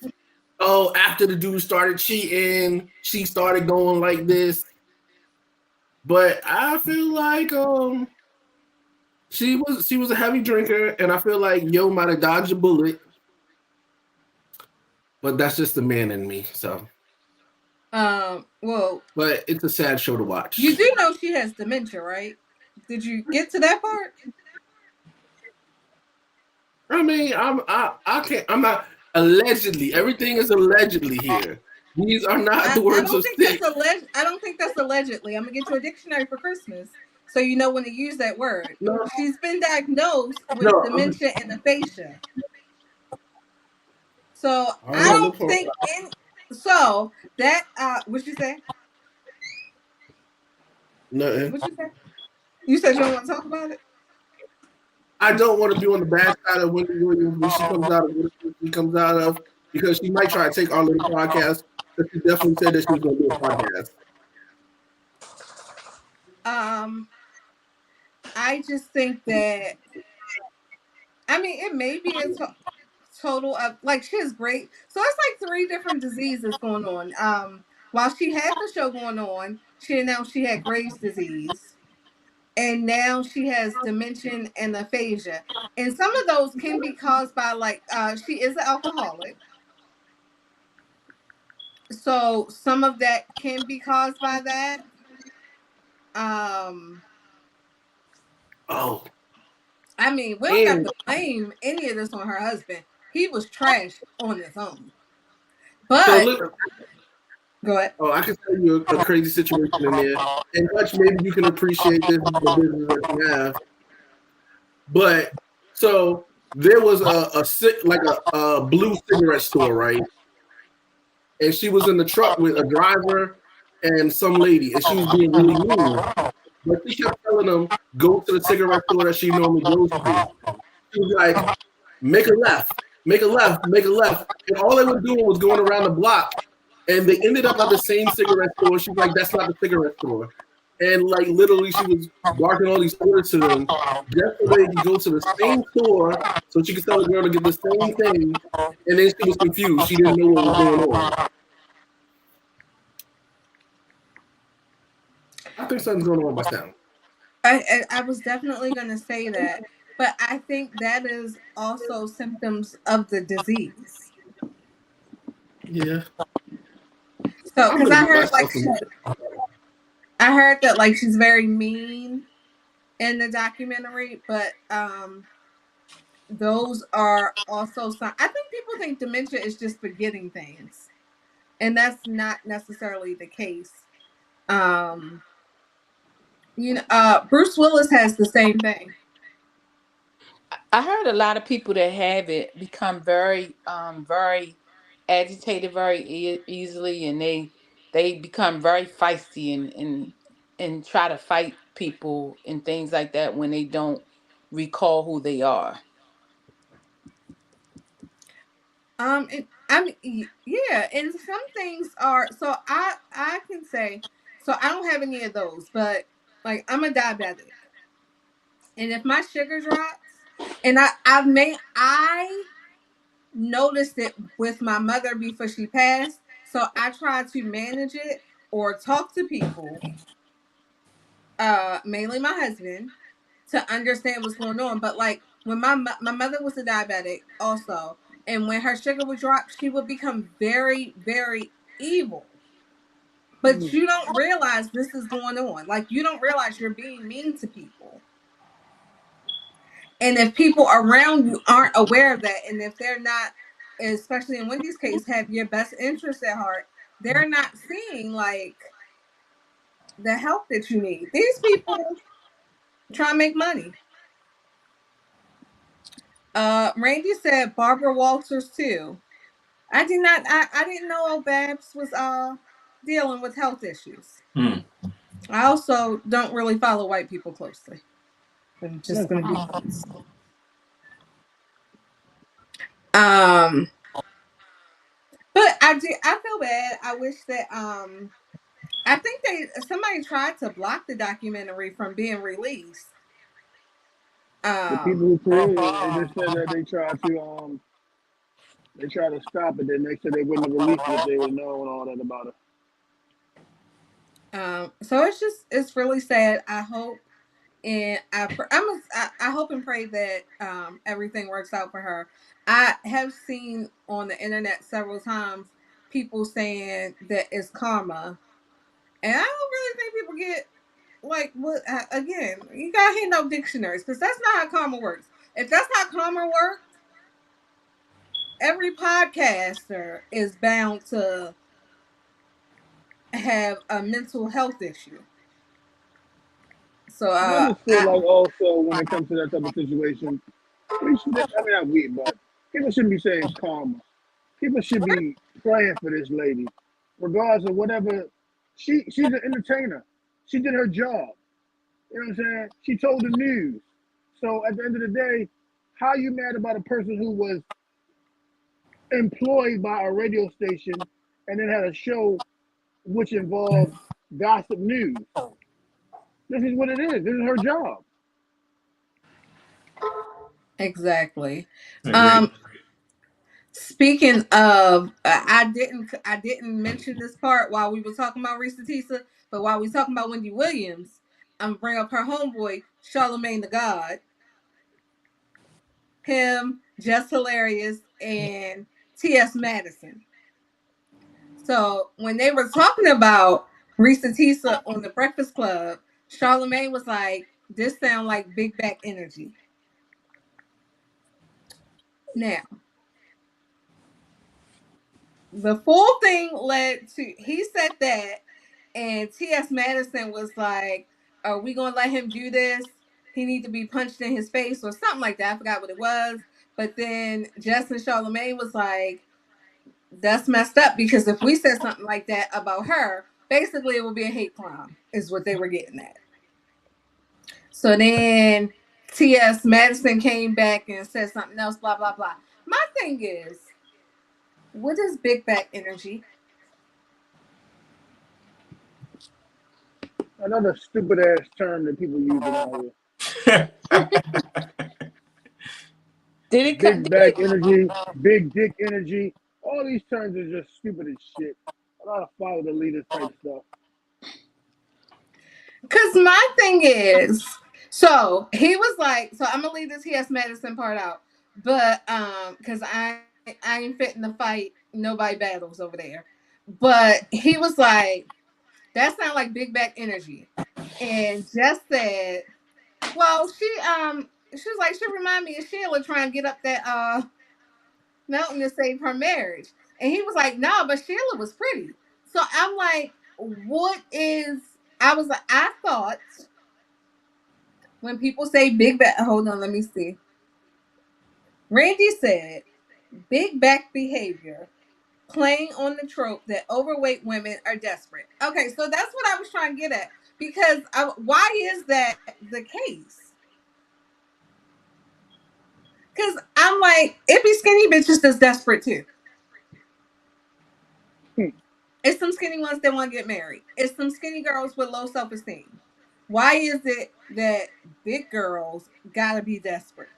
after the dude started cheating, she started going like this. But I feel like she was a heavy drinker, and I feel like Yo might have dodged a bullet. But that's just the man in me. So but it's a sad show to watch. You do know she has dementia, right? Did you get to that part? I mean, I'm not allegedly. Everything is allegedly here. These are not the words of Stick. I don't think that's allegedly. I'm gonna get you a dictionary for Christmas, so you know when to use that word. No. She's been diagnosed with dementia and aphasia. So I don't think. So that what'd you say? Nothing. What'd you say? You said you don't want to talk about it. I don't want to be on the bad side of Wendy Williams when she comes out of because she might try to take our little podcast. But she definitely said that she was going to do a podcast. I just think that. I mean, it may be a total of like she has great. So it's like 3 different diseases going on. While she had the show going on, she announced she had Graves' disease. And now she has dementia and aphasia. And some of those can be caused by she is an alcoholic. So some of that can be caused by that. I mean, we don't have to blame any of this on her husband. He was trash on his own. But go ahead. I can tell you a crazy situation in there. And Hutch, maybe you can appreciate this the business that you have. But so there was a blue cigarette store, right? And she was in the truck with a driver and some lady, and she was being really mean. But she kept telling them, go to the cigarette store that she normally goes to. She was like, make a left, make a left, make a left. And all they were doing was going around the block. And they ended up at the same cigarette store. She's like, that's not the cigarette store. And like literally she was barking all these orders to them just so they could go to the same store so she could tell the girl to get the same thing. And then she was confused. She didn't know what was going on. I think something's going on with my sound. I was definitely going to say that, but I think that is also symptoms of the disease. Yeah. So, because I heard I heard that like she's very mean in the documentary, but those are also some. I think people think dementia is just forgetting things, and that's not necessarily the case. Bruce Willis has the same thing. I heard a lot of people that have it become very, very agitated very easily, and they become very feisty and try to fight people and things like that when they don't recall who they are. And some things are. So I can say, so I don't have any of those, but like I'm a diabetic, and if my sugar drops, and I noticed it with my mother before she passed, so I try to manage it or talk to people, mainly my husband, to understand what's going on. But like when my mother was a diabetic also, and when her sugar would drop, she would become very, very evil. But you don't realize this is going on. Like you don't realize you're being mean to people. And if people around you aren't aware of that, and if they're not, especially in Wendy's case, have your best interest at heart, they're not seeing like the help that you need. These people try to make money. Randy said Barbara Walters too. I did not. I didn't know Babs was dealing with health issues. I also don't really follow white people closely. I'm just gonna be honest. But I feel bad. I wish that I think somebody tried to block the documentary from being released. The people who created it, they just said that they tried to stop it. Then they said they wouldn't have released it if they would have known all that about it. So it's really sad. I hope and I hope and pray that everything works out for her. I have seen on the internet several times people saying that it's karma, and I don't really think people get like what. Again, you gotta hit no dictionaries because that's not how karma works. If that's how karma works, every podcaster is bound to have a mental health issue. So I just feel like also when it comes to that type of situation, but people shouldn't be saying it's karma. People should be praying for this lady, regardless of whatever. She's an entertainer. She did her job. You know what I'm saying? She told the news. So at the end of the day, how are you mad about a person who was employed by a radio station and then had a show which involved gossip news? This is what it is. This is her job. Exactly. Speaking of, I didn't mention this part while we were talking about Risa Tisa, but while we were talking about Wendy Williams, I'm gonna bring up her homeboy, Charlamagne the God. Him, Just Hilarious, and T.S. Madison. So when they were talking about Risa Tisa on the Breakfast Club, Charlamagne was like, "This sound like Big Back Energy." Now, the full thing led to, he said that, and T.S. Madison was like, "Are we gonna let him do this? He need to be punched in his face," or something like that. I forgot what it was. But then Justin Charlamagne was like, "That's messed up, because if we said something like that about her," basically it would be a hate crime, is what they were getting at. So then T.S. Madison came back and said something else, blah, blah, blah. My thing is, what is big back energy? Another stupid ass term that people use around here. Big back energy, big dick energy. All these terms are just stupid as shit. I gotta follow the leaders type stuff. Because my thing is, so he was like, so I'm gonna leave this T.S. Madison part out, but because I ain't fitting the fight. Nobody battles over there. But he was like, that sounds like big back energy, and Jess said, well, she was like, she remind me of Sheila trying to get up that mountain to save her marriage, and he was like, no, but Sheila was pretty. So I'm like, what is? I was like, I thought. When people say big back, hold on, let me see. Randy said, big back behavior, playing on the trope that overweight women are desperate. Okay, so that's what I was trying to get at. Because why is that the case? Because I'm like, it be skinny bitches that's desperate too. It's some skinny ones that want to get married. It's some skinny girls with low self-esteem. Why is it that big girls gotta be desperate?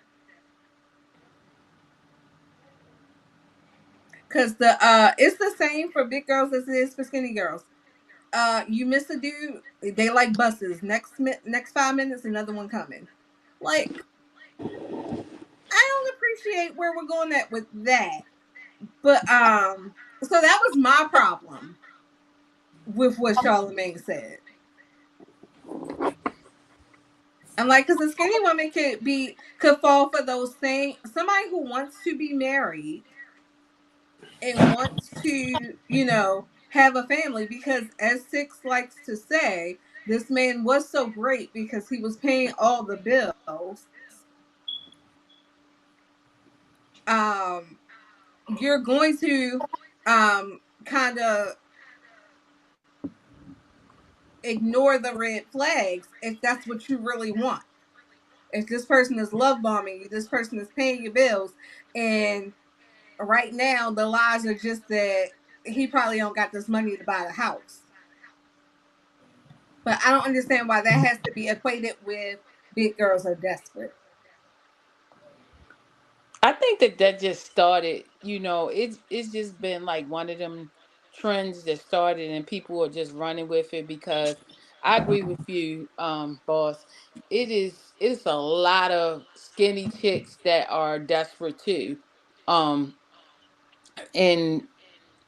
Because it's the same for big girls as it is for skinny girls. You miss a dude, they like buses. Next 5 minutes, another one coming. Like, I don't appreciate where we're going at with that. But so that was my problem with what Charlamagne said. And like, because a skinny woman could fall for those things. Somebody who wants to be married and wants to, have a family, because as Six likes to say, this man was so great because he was paying all the bills. You're going to kind of ignore the red flags if that's what you really want. If this person is love bombing you, this person is paying your bills, and right now the lies are just that he probably don't got this money to buy the house. But I don't understand why that has to be equated with big girls are desperate. I think that just started, it's just been like one of them trends that started and people are just running with it, because I agree with you, boss. It's a lot of skinny chicks that are desperate too. Um and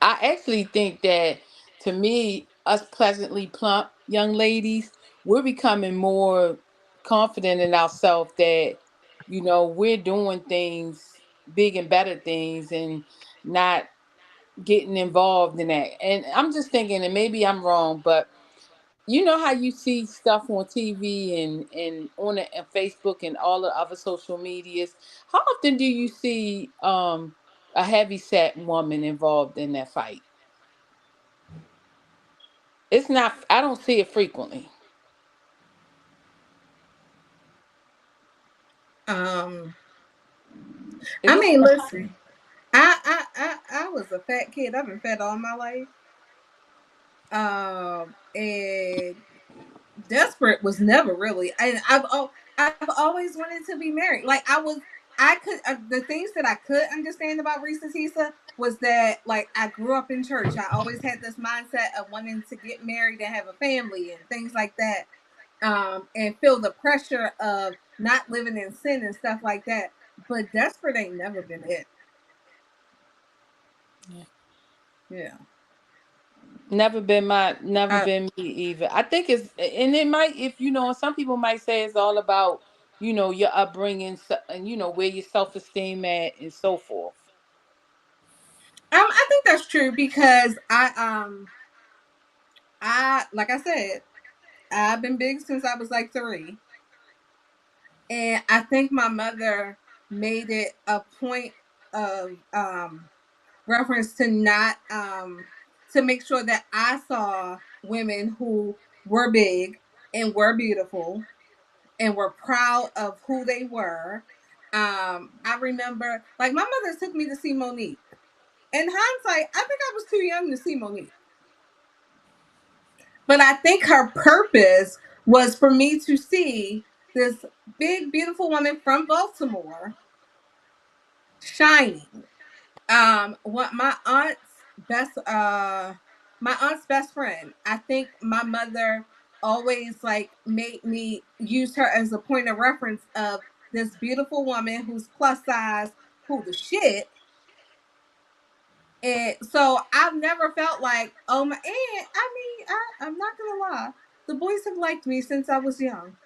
I actually think that, to me, us pleasantly plump young ladies, we're becoming more confident in ourselves that, we're doing things, big and better things, and not getting involved in that. And I'm just thinking, and maybe I'm wrong, but you know how you see stuff on TV and on Facebook and all the other social medias. How often do you see a heavy set woman involved in that fight? It's not. I don't see it frequently. I mean, listen, I was a fat kid. I've been fat all my life. And desperate was never really. I've always wanted to be married. Like the things that I could understand about Risa Tisa was that, like, I grew up in church. I always had this mindset of wanting to get married and have a family and things like that. And feel the pressure of not living in sin and stuff like that. But desperate ain't never been it. Yeah. Never been me either. I think it's, and it might, if some people might say it's all about, your upbringing, and where your self-esteem at and so forth. I think that's true, because I like I said, I've been big since I was like 3. And I think my mother made it a point of reference to not to make sure that I saw women who were big and were beautiful and were proud of who they were. I remember, like, my mother took me to see Monique. In hindsight, I think I was too young to see Monique. But I think her purpose was for me to see this big, beautiful woman from Baltimore shining. What my aunt's best friend. I think my mother always like made me use her as a point of reference of this beautiful woman who's plus size, who the shit. And so I've never felt like, oh my, and I mean, I'm not gonna lie, the boys have liked me since I was young.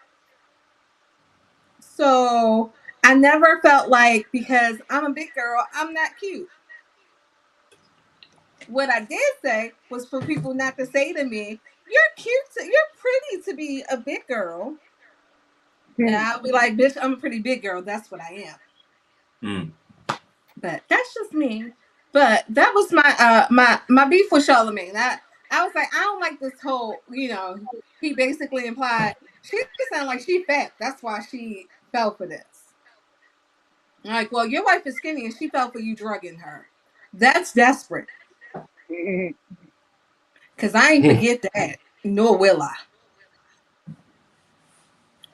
So I never felt like because I'm a big girl, I'm not cute. What I did say was for people not to say to me, "You're cute, you're pretty to be a big girl." And I'll be like, "Bitch, I'm a pretty big girl. That's what I am." But that's just me. But that was my beef with Charlamagne. I was like, I don't like this whole, he basically implied she sounded like she fat. That's why she fell for this. Like, well, your wife is skinny and she fell for you drugging her. That's desperate. Because I ain't forget that, nor will I.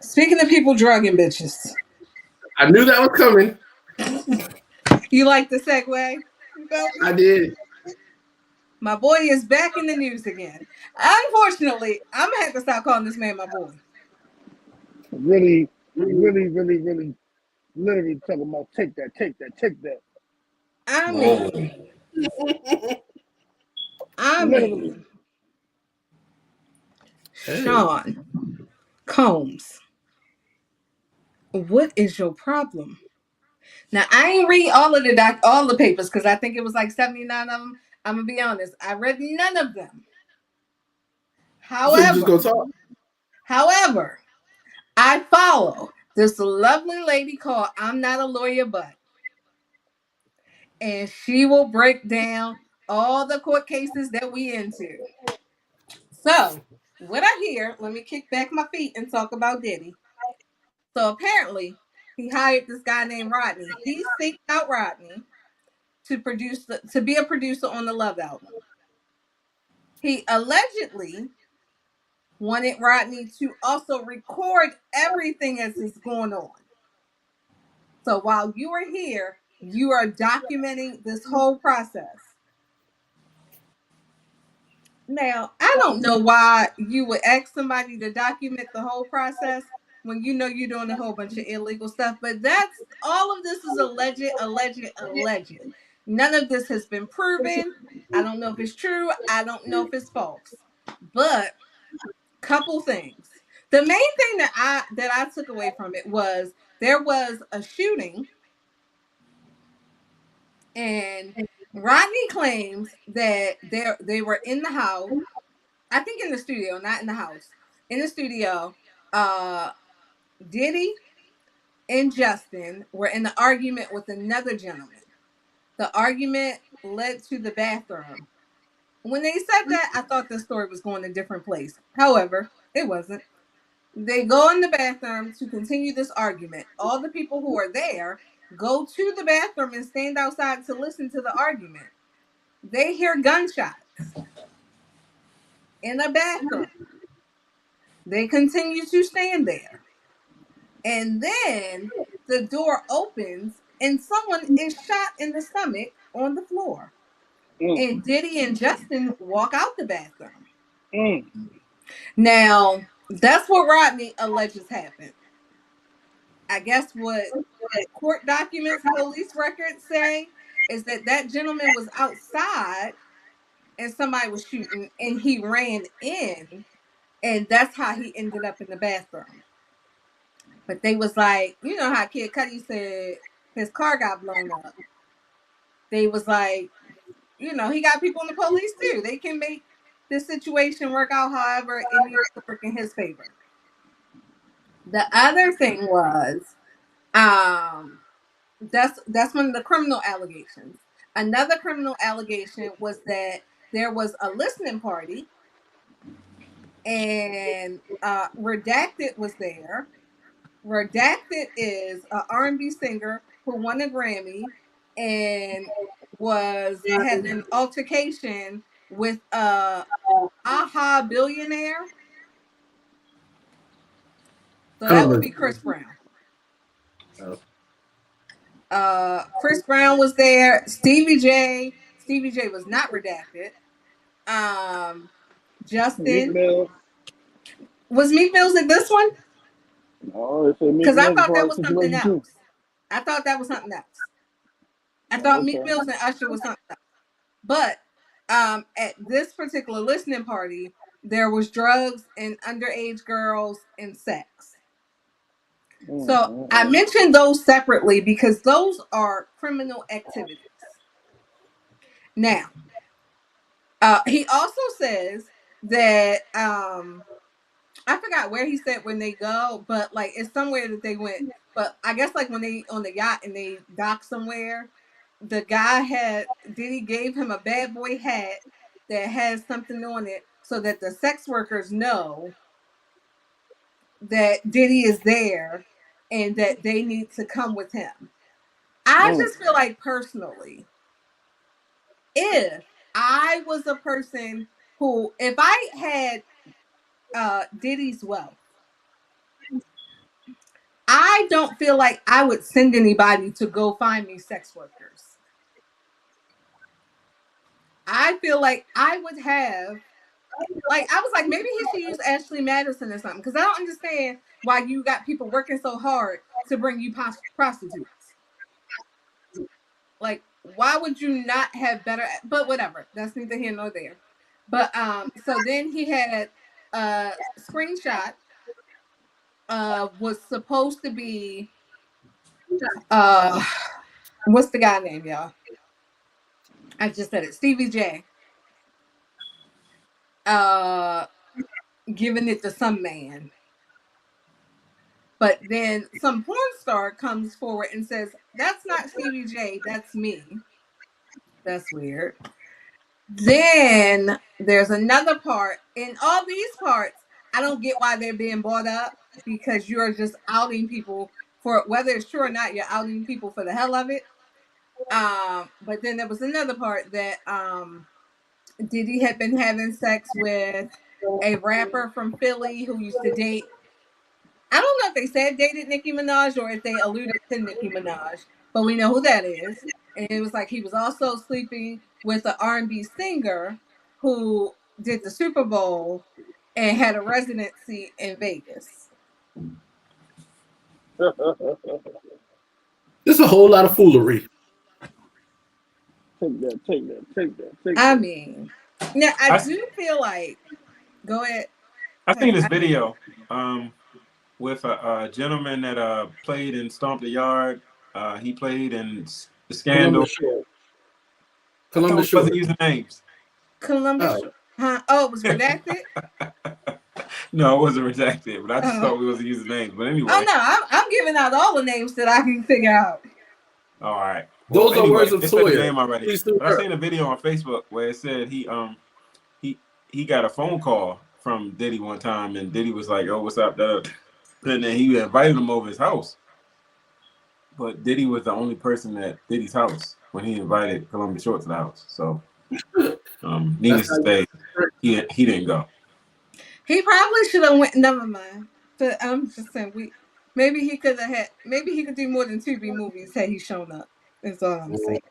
Speaking of people drugging bitches. I knew that was coming. You like the segue? I did. My boy is back in the news again. Unfortunately, I'm going to have to stop calling this man my boy. Really, literally talking about take that. I mean, Sean Combs, what is your problem? Now, I ain't read all the papers because I think it was like 79 of them. I'm gonna be honest, I read none of them. However, I follow this lovely lady called I'm Not a Lawyer But, and she will break down all the court cases that we into. So, what I hear, let me kick back my feet and talk about Diddy. So apparently, he hired this guy named Rodney. He seeked out Rodney to be a producer on the Love album. He allegedly wanted Rodney to also record everything as it's going on. So while you are here, you are documenting this whole process. Now, I don't know why you would ask somebody to document the whole process when you know you're doing a whole bunch of illegal stuff, but that's all of this is alleged. None of this has been proven. I don't know if it's true. I don't know if it's false. But couple things. The main thing that I took away from it was there was a shooting, and Rodney claims that they were in the house. I think in the studio, not in the house. In the studio, Diddy and Justin were in an argument with another gentleman. The argument led to the bathroom. When they said that, I thought the story was going a different place. However, it wasn't. They go in the bathroom to continue this argument. All the people who are there go to the bathroom and stand outside to listen to the argument. They hear gunshots in a bathroom. They continue to stand there. And then the door opens and someone is shot in the stomach on the floor. And Diddy and Justin walk out the bathroom. Now, that's what Rodney alleges happened. I guess what court documents, police records say is that gentleman was outside and somebody was shooting and he ran in, and that's how he ended up in the bathroom. But they was like, you know how Kid Cudi said his car got blown up. They was like, he got people in the police too. They can make this situation work out however it needs to work in his favor. The other thing was, that's one of the criminal allegations. Another criminal allegation was that there was a listening party and Redacted was there. Redacted is an R&B singer who won a Grammy and had an altercation with Aha billionaire. So that would be Chris Brown. Chris Brown was there. Stevie J was not Redacted. Justin. Was Meek Mills in this one? No, because I thought that was something else. I thought that was something else. I thought Meek Mills and Usher was something else. But at this particular listening party, there was drugs and underage girls and sex. So I mentioned those separately because those are criminal activities. Now, he also says that I forgot where he said when they go, but like it's somewhere that they went. But I guess like when they on the yacht and they dock somewhere, the guy Diddy gave him a bad boy hat that has something on it so that the sex workers know that Diddy is there and that they need to come with him. I just feel like personally, if I was a person who, if I had Diddy's wealth, I don't feel like I would send anybody to go find me sex workers. I feel like I would have, like, I was like, maybe he should use Ashley Madison or something, because I don't understand why you got people working so hard to bring you prostitutes. Like, why would you not have better? But whatever, that's neither here nor there. But so then he had a screenshot was supposed to be what's the guy name, y'all? I just said it. Stevie J. Giving it to some man. But then some porn star comes forward and says, that's not Stevie J, that's me. That's weird. Then there's another part. In all these parts, I don't get why they're being brought up, because you're just outing people for, whether it's true or not, you're outing people for the hell of it. But then there was another part that Diddy had been having sex with a rapper from Philly who used to date, I don't know if they said dated Nicki Minaj or if they alluded to Nicki Minaj, but we know who that is. And it was like he was also sleeping with an R&B singer who did the Super Bowl and had a residency in Vegas. There's a whole lot of foolery. Take that. I mean, now I do feel like, go ahead. I seen this video with a gentleman that played in Stomp the Yard. He played in The Scandal. Columbus Short. Wasn't using names. Columbus Short. Huh? Oh, it was redacted? No, it wasn't redacted, but I just thought we wasn't using names. But anyway. Oh, no, I'm giving out all the names that I can figure out. All right. Those are words of Toya. Name already. But I seen a video on Facebook where it said he got a phone call from Diddy one time, and Diddy was like, "Oh, what's up, Doug?" And then he invited him over his house. But Diddy was the only person at Diddy's house when he invited Columbus Short to the house. So, needless to say, he didn't go. He probably should have went. Never mind. But I'm just saying, maybe he could do more than 2 B movies had he shown up. That's all I'm saying.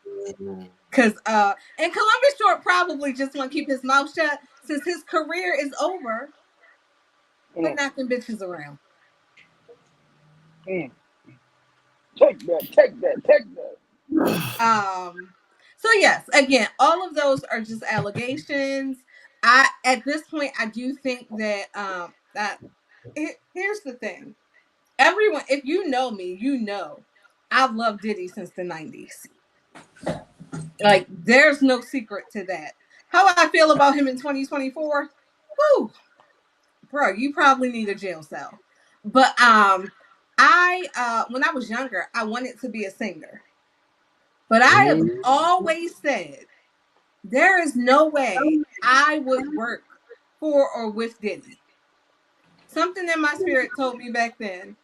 Because and Columbus Short probably just want to keep his mouth shut since his career is over. Quit knocking bitches around. Take that. So yes, again, all of those are just allegations. At this point, I do think that here's the thing. Everyone, if you know me, you know I've loved Diddy since the 90s. Like, there's no secret to that. How I feel about him in 2024? Whew, bro, you probably need a jail cell. But I when I was younger, I wanted to be a singer. But I have always said there is no way I would work for or with Diddy. Something in my spirit told me back then,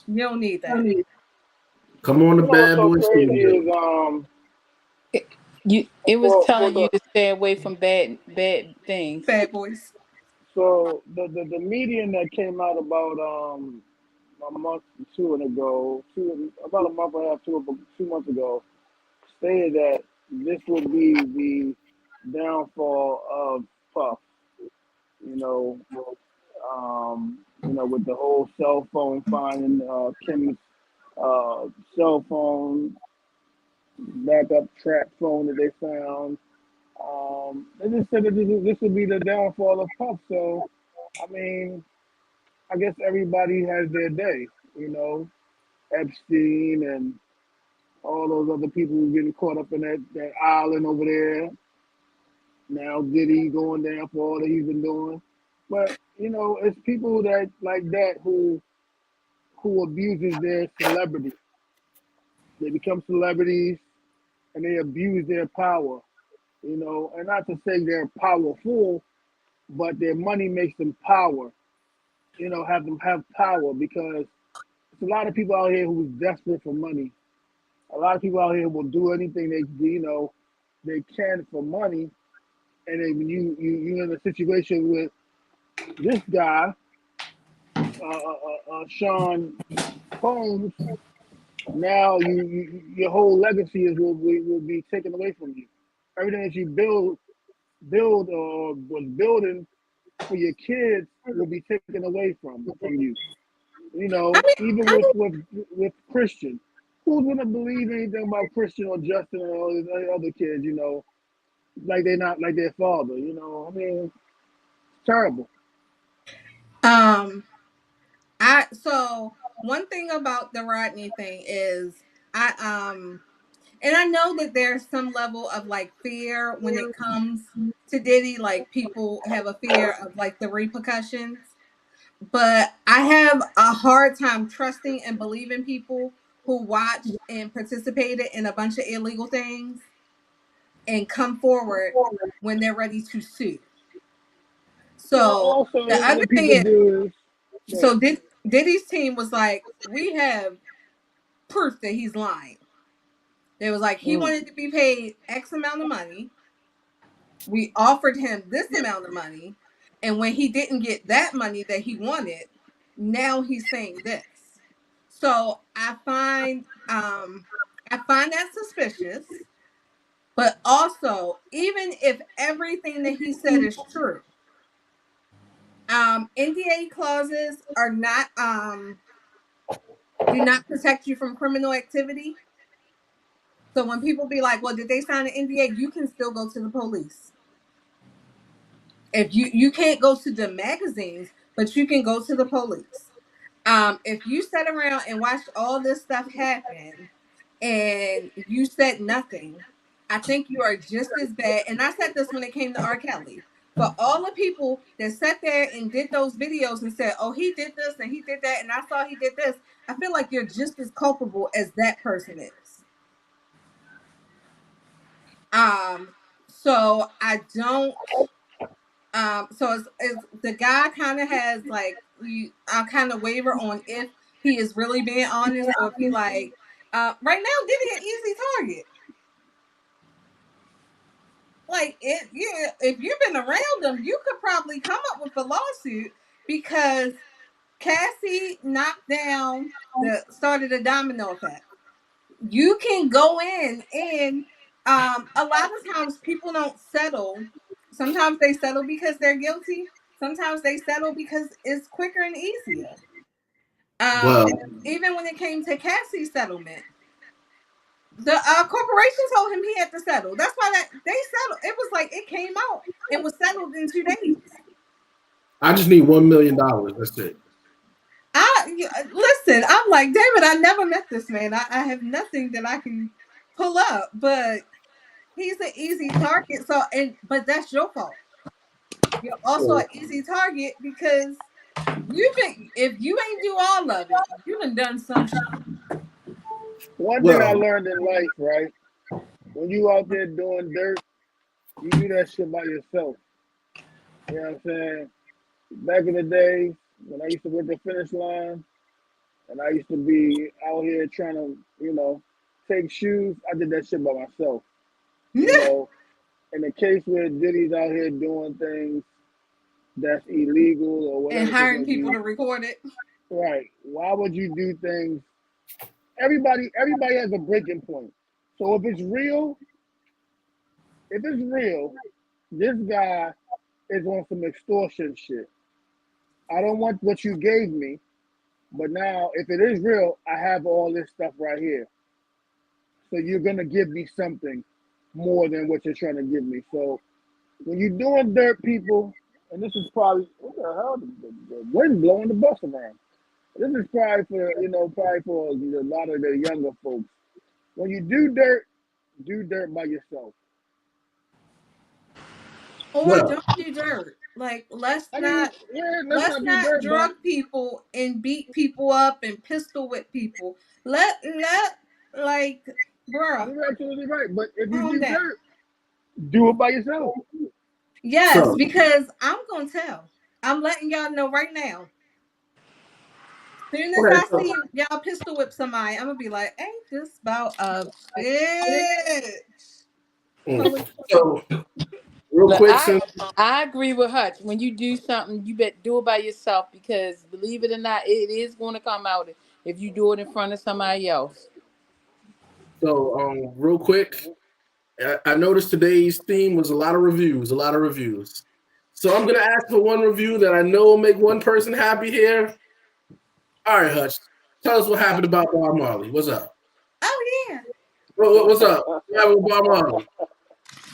you don't need that. Come on, the bad so boys. crazy is it was for telling you the to stay away from bad things. Bad boys. so the medium that came out about a month or two ago, about a month and a half, 2 months ago, stated that this would be the downfall of Puff. You know, with the whole cell phone finding Kim's cell phone, backup trap phone that they found. They just said that this would be the downfall of Puff. So, I mean, I guess everybody has their day. Epstein and all those other people who getting caught up in that island over there. Now Diddy going down for all that he's been doing. But, it's people that like that who abuses their celebrity. They become celebrities and they abuse their power. And not to say they're powerful, but their money makes them power. Have them have power because there's a lot of people out here who's desperate for money. A lot of people out here will do anything they can for money. And then you're in a situation with this guy, Sean Combs. Now your whole legacy will be taken away from you. Everything that you build or was building for your kids will be taken away from you. Even with Christian, who's gonna believe anything about Christian or Justin or all these other kids? Like they're not like their father. I mean, it's terrible. So one thing about the Rodney thing is and I know that there's some level of like fear when it comes to Diddy, like people have a fear of like the repercussions. But I have a hard time trusting and believing people who watched and participated in a bunch of illegal things and come forward when they're ready to sue. So the other thing is, so Diddy's team was like, we have proof that he's lying. They was like, he wanted to be paid X amount of money. We offered him this amount of money. And when he didn't get that money that he wanted, now he's saying this. So I find that suspicious. But also, even if everything that he said is true, NDA clauses are not do not protect you from criminal activity. So when people be like, well, did they sign an NDA? You can still go to the police. If you can't go to the magazines, but you can go to the police. If you sat around and watched all this stuff happen and you said nothing, I think you are just as bad. And I said this when it came to R. Kelly. For all the people that sat there and did those videos and said, oh, he did this and he did that, and I saw he did this, I feel like you're just as culpable as that person is. So I don't. So it's the guy kind of has like I kind of waver on if he is really being honest or if he like right now Diddy an easy target. Like if you've been around him, you could probably come up with a lawsuit because Cassie knocked down started a domino effect. You can go in and a lot of times people don't settle. Sometimes they settle because they're guilty. Sometimes they settle because it's quicker and easier. Even when it came to Cassie's settlement, the corporation told him he had to settle. That's why they settled. It was like it came out. It was settled in 2 days. I just need $1 million. That's it. Listen, I'm like, David, I never met this man. I have nothing that I can pull up, but he's an easy target. But that's your fault. You're also an easy target because if you ain't do all of it, you done some shit. One thing I learned in life, right? When you out there doing dirt, you do that shit by yourself. You know what I'm saying? back in the day when I used to work the finish line and I used to be out here trying to, take shoes, I did that shit by myself. You know, in the case where Diddy's out here doing things that's illegal or whatever, and hiring people to record it. Right. Why would you do things? Everybody has a breaking point. So if it's real, this guy is on some extortion shit. I don't want what you gave me, but now if it is real, I have all this stuff right here. So you're gonna give me something more than what you're trying to give me. So when you're doing dirt, people, and this is probably what the hell, the wind blowing the bus around. This is probably for a lot of the younger folks. When you do dirt by yourself. Or don't do dirt. Like let's not drug people and beat people up and pistol whip people. Let like, bruh. You're absolutely right. But if you do dirt, do it by yourself. Yes, because I'm gonna tell. I'm letting y'all know right now. Soon as I see y'all pistol whip somebody, I'm gonna be like, ain't this about a bitch? So, real quick, I agree with Hutch. When you do something, you better do it by yourself because, believe it or not, it is going to come out if you do it in front of somebody else. So, real quick, I noticed today's theme was a lot of reviews. So I'm gonna ask for one review that I know will make one person happy here. All right, Hutch, tell us what happened about Bob Marley. What's up? Oh yeah. What's up? What happened with Bob Marley?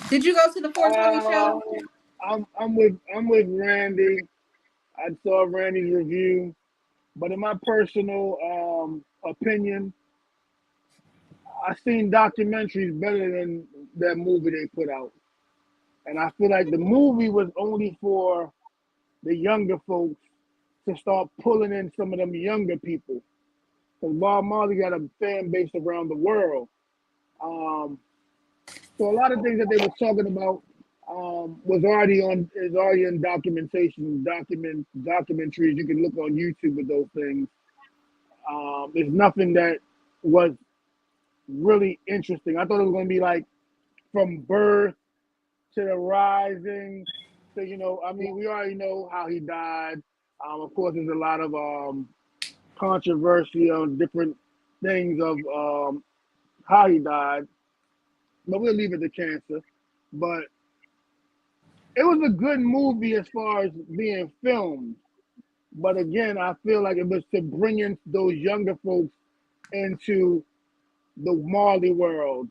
Did you go to the 420 show? I'm with Randy. I saw Randy's review, but in my personal opinion, I've seen documentaries better than that movie they put out. And I feel like the movie was only for the younger folks to start pulling in some of them younger people. Because Bob Marley got a fan base around the world. So a lot of things that they were talking about is already in documentation, documentaries. You can look on YouTube with those things. There's nothing that was really interesting. I thought it was going to be like from birth to the rising. So, we already know how he died. Of course, there's a lot of controversy on different things of how he died. But we'll leave it to cancer. But it was a good movie as far as being filmed. But again, I feel like it was to bring in those younger folks into the Marley world.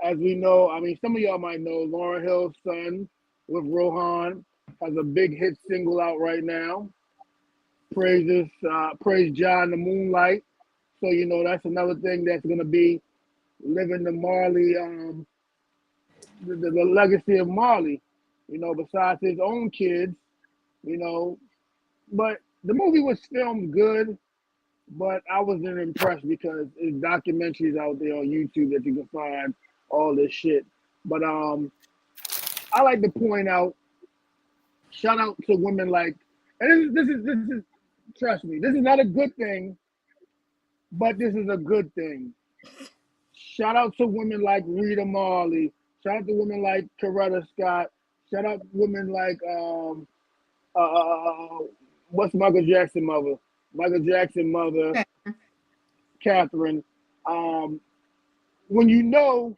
As we know, some of y'all might know Lauryn Hill's son with Rohan has a big hit single out right now. Praise John the Moonlight. So, that's another thing that's going to be living the Marley, the legacy of Marley, besides his own kids, But the movie was filmed good, but I wasn't impressed because there's documentaries out there on YouTube that you can find all this shit. But I like to point out, shout out to women like, and this is trust me, this is not a good thing, but this is a good thing. Shout out to women like Rita Marley. Shout out to women like Coretta Scott. Shout out to women like what's Michael Jackson's mother? Michael Jackson's mother, Catherine. When you know,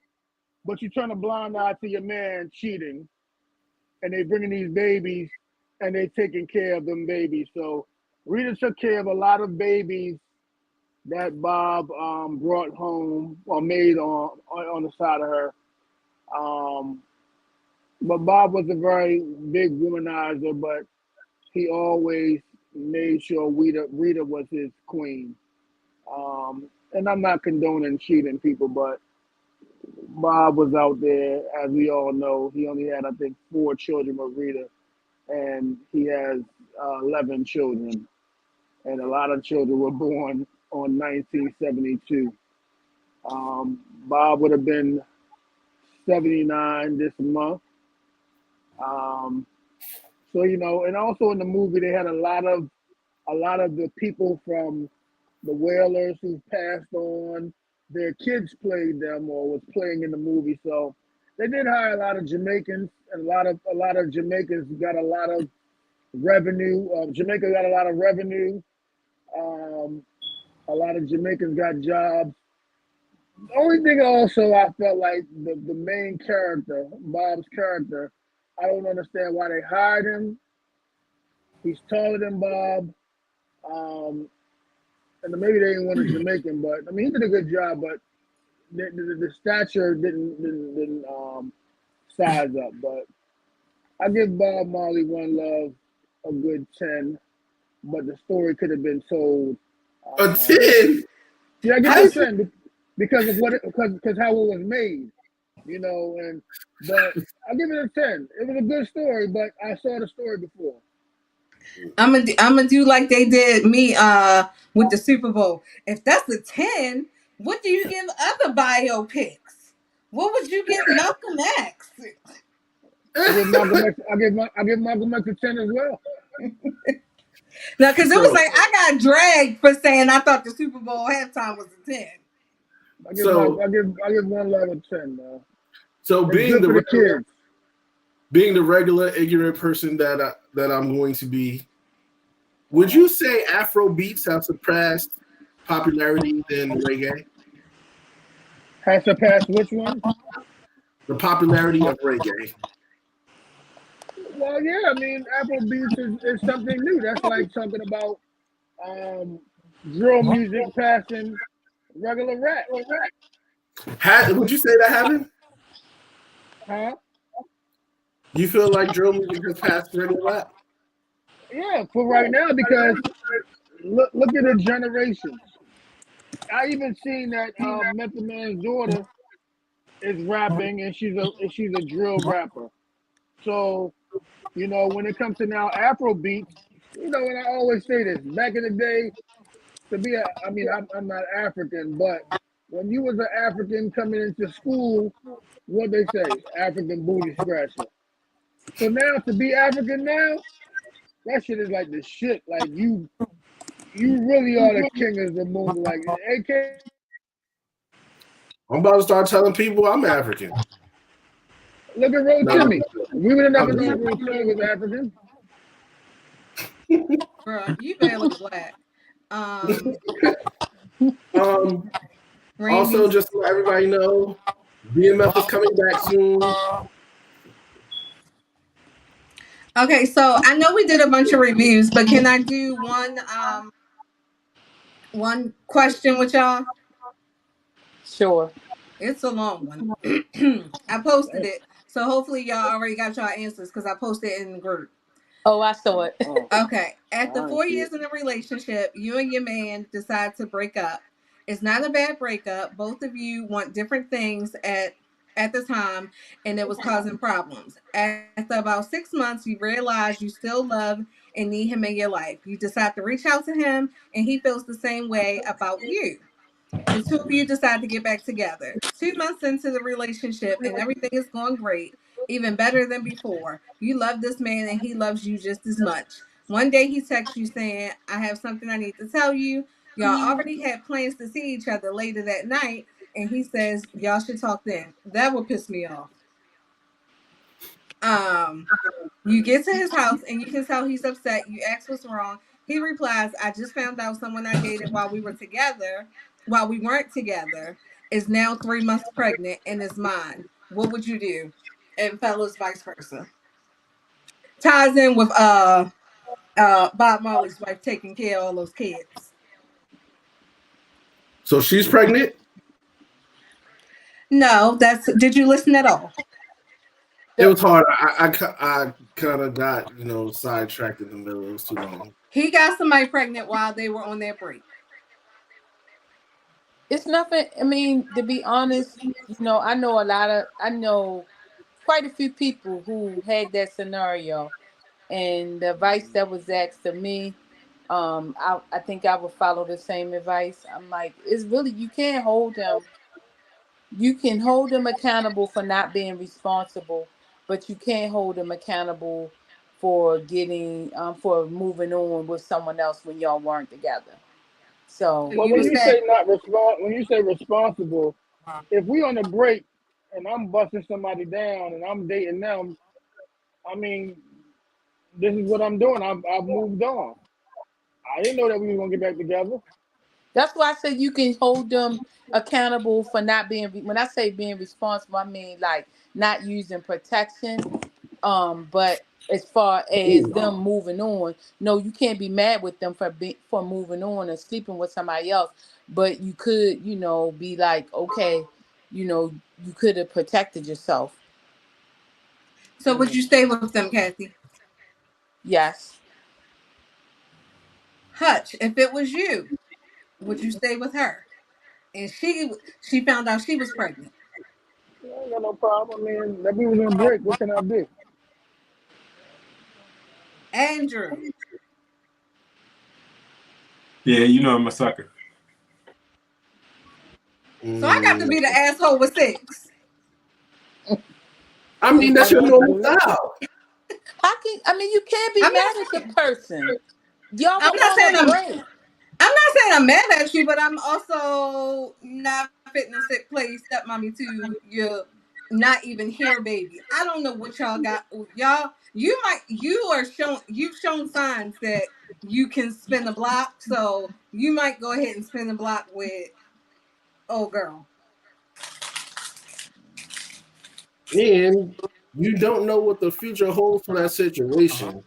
but you turn a blind eye to your man cheating, and they bringing these babies, and they taking care of them babies. So Rita took care of a lot of babies that Bob brought home or made on the side of her. But Bob was a very big womanizer, but he always made sure Rita was his queen. And I'm not condoning cheating people, but Bob was out there, as we all know. He only had, I think, 4 children with Rita, and he has 11 children. And a lot of children were born on 1972. Bob would have been 79 this month. So and also in the movie they had a lot of the people from the Whalers who passed on. Their kids played them or was playing in the movie. So they did hire a lot of Jamaicans, and a lot of Jamaicans got a lot of revenue. Jamaica got a lot of revenue. A lot of Jamaicans got jobs. The only thing also I felt like the main character, Bob's character, I don't understand why they hired him. He's taller than Bob. And maybe they didn't want a Jamaican, but I mean he did a good job, but the stature didn't size up. But I give Bob Marley One Love a good 10, but the story could have been told. A 10? Yeah, I give it a 10 because of because how it was made, but I give it a 10. It was a good story, but I saw the story before. I'm gonna do like they did me with the Super Bowl. If that's a 10, what do you give other biopics? What would you give Malcolm X? I give Malcolm X a 10 as well. No, because it was like I got dragged for saying I thought the Super Bowl halftime was a 10. I give One Love a 10, man. So being the regular ignorant person that I'm going to be, would you say Afro beats have surpassed popularity than reggae? Has surpassed which one? The popularity of reggae. Well, yeah, I mean, Afro beats is something new. That's like talking about drill music passing regular rap. Would you say that happened? Huh? You feel like drill music has passed regular rap? Yeah, for right now, because look at the generations. I even seen that Method Man's daughter is rapping, and she's a drill rapper. So, when it comes to now Afro beats, and I always say this, back in the day, I'm not African, but when you was an African coming into school, what they say, African booty scratcher. So now to be African now, that shit is like the shit. Like you really are the king of the moon. Like AK. I'm about to start telling people I'm African. Look at Road Timmy. We would have never known Road Timmy was African. Bro, you barely black. Also, just to let everybody know, BMF is coming back soon. Okay, so I know we did a bunch of reviews, but can I do one question with y'all? Sure. It's a long one. I posted it, so hopefully y'all already got y'all answers because I posted it in the group. Oh, I saw it. Okay. After 4 years in a relationship, you and your man decide to break up. It's not a bad breakup. Both of you want different things at the time, and it was causing problems. After about 6 months, you realize you still love and need him in your life. You decide to reach out to him, and he feels the same way about you. The two of you decide to get back together. 2 months into the relationship, and everything is going great, even better than before. You love this man, and he loves you just as much. One day he texts you saying, I have something I need to tell you. Y'all already had plans to see each other later that night, and he says, y'all should talk then. That would piss me off. You get to his house, and you can tell he's upset. You ask what's wrong. He replies, I just found out someone I dated while we weren't together, is now 3 months pregnant and is mine. What would you do? And fellas, vice versa. Ties in with Bob Marley's wife taking care of all those kids. So she's pregnant? No, did you listen at all? It was hard. I kind of got, sidetracked in the middle. It was too long. He got somebody pregnant while they were on their break. It's nothing. I mean, to be honest, I know quite a few people who had that scenario, and the advice that was asked to me, I think I would follow the same advice. I'm like, it's really, you can't hold them. You can hold them accountable for not being responsible, but you can't hold them accountable for getting for moving on with someone else when y'all weren't together. So well, when you say responsible, if we on a break and I'm busting somebody down and I'm dating them, I mean, this is what I'm doing. I've moved on. I didn't know that we were gonna get back together. that's why I said you can hold them accountable for not being. When I say being responsible, I mean like not using protection. But as far as them moving on, no, you can't be mad with them for moving on and sleeping with somebody else. But you could, be like, okay, you could have protected yourself. So would you stay with them, Kathy? Yes. Hutch, if it was you, would you stay with her? And she found out she was pregnant. I ain't got no problem. I mean, that we was on break. What can I do? Andrew. Yeah, I'm a sucker. So I got to be the asshole with 6. I mean, that's your normal style. You can't be mad at the person. Y'all I'm not saying break. I'm not saying I'm mad at you, but I'm also not fitting to sit play stepmommy to your not even here baby. I don't know what y'all got. You've shown signs that you can spin the block, so you might go ahead and spin the block with old girl. And you don't know what the future holds for that situation.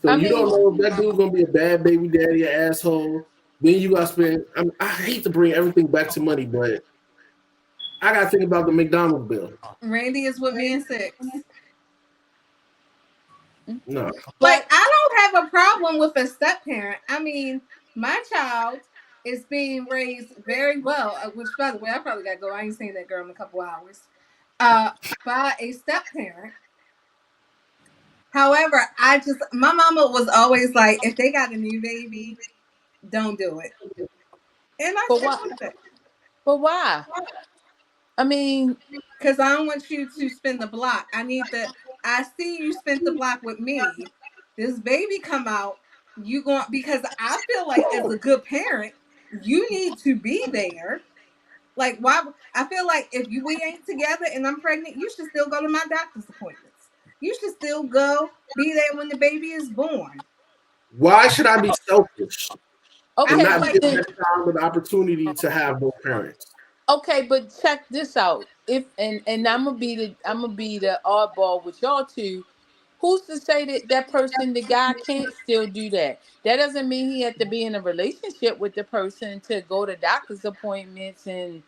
So you don't know if that dude's gonna be a bad baby daddy, an asshole. Then you gotta spend. I hate to bring everything back to money, but I gotta think about the McDonald's bill. Randy is with me in 6. No, like I don't have a problem with a step parent. I mean, my child is being raised very well. Which, by the way, I probably gotta go. I ain't seen that girl in a couple hours. By a step parent. However, my mama was always like, if they got a new baby, don't do it. And I stick with it. But why? I mean, because I don't want you to spin the block. I see you spent the block with me. This baby come out, because I feel like as a good parent, you need to be there. Like, why? I feel like if we ain't together and I'm pregnant, you should still go to my doctor's appointments. You should still be there when the baby is born. Why should I be selfish? Okay, and not give that child an opportunity to have both parents. Okay, but check this out. And I'm gonna be the oddball with y'all two. Who's to say that person, the guy, can't still do that? That doesn't mean he had to be in a relationship with the person to go to doctor's appointments. And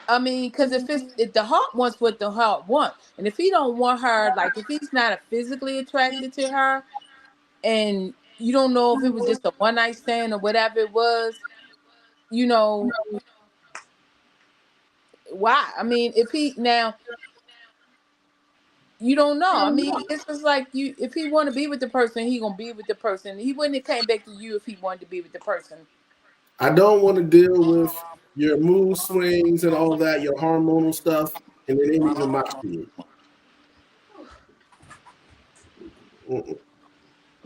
I mean, because if the heart wants what the heart wants, and if he don't want her, like if he's not physically attracted to her, and you don't know if it was just a one night stand or whatever it was, why? I mean, if he now. You don't know. I mean, it's just like if he want to be with the person, he gonna be with the person. He wouldn't have came back to you if he wanted to be with the person. I don't want to deal with your mood swings and all that, your hormonal stuff, and it ain't even my kid.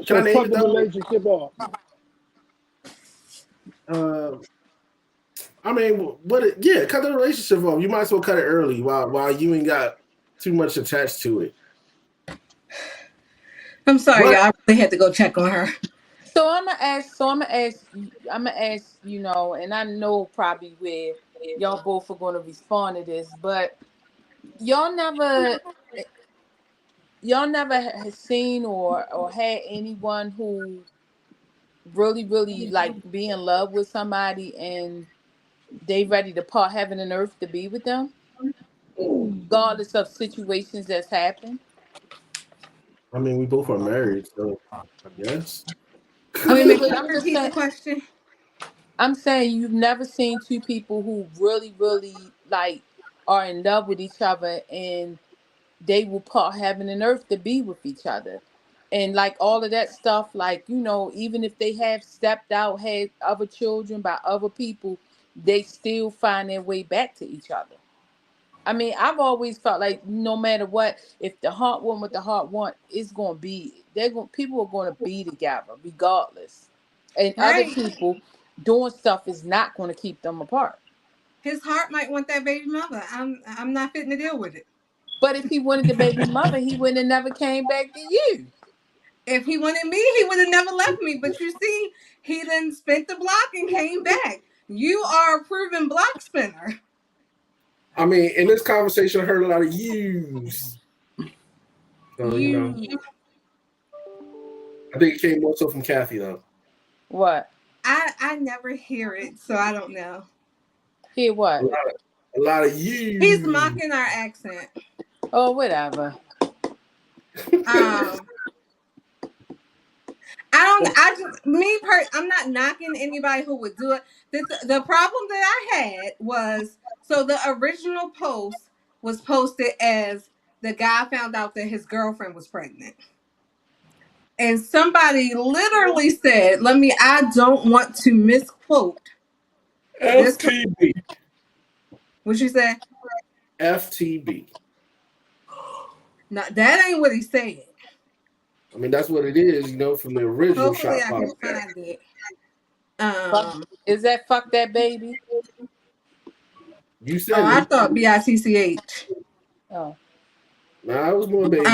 Can I cut the relationship off? I mean, cut the relationship off. You might as well cut it early while you ain't got too much attached to it. I'm sorry, y'all. I really had to go check on her. So I'm gonna ask, and I know probably where y'all both are gonna respond to this, but y'all never has seen or had anyone who really, really like be in love with somebody and they ready to part heaven and earth to be with them, regardless of situations that's happened. I mean, we both are married, so yes. I mean, repeat the question. I'm saying you've never seen two people who really, really like are in love with each other and they will part heaven and earth to be with each other. And like all of that stuff, like, even if they have stepped out, had other children by other people, they still find their way back to each other. I mean, I've always felt like no matter what, if the heart want what the heart want, it's gonna be. People are gonna be together regardless, and other people doing stuff is not gonna keep them apart. His heart might want that baby mother. I'm not fitting to deal with it. But if he wanted the baby mother, he would have never came back to you. If he wanted me, he would have never left me. But you see, he then spent the block and came back. You are a proven block spinner. I mean, in this conversation, I heard a lot of yous. So, you know, I think it came also from Kathy, though. What? I never hear it, so I don't know. Hear what? A lot of yous. He's mocking our accent. Oh, whatever. I'm not knocking anybody who would do it. The problem that I had was, so the original post was posted as the guy found out that his girlfriend was pregnant. And somebody literally said, I don't want to misquote. FTB. What'd you say? FTB. No, that ain't what he said. I mean, that's what it is, you know, from the original Hopefully shot. I can find it. Is that fuck that baby? You said I thought BITCH. Oh. Nah, it was more baby.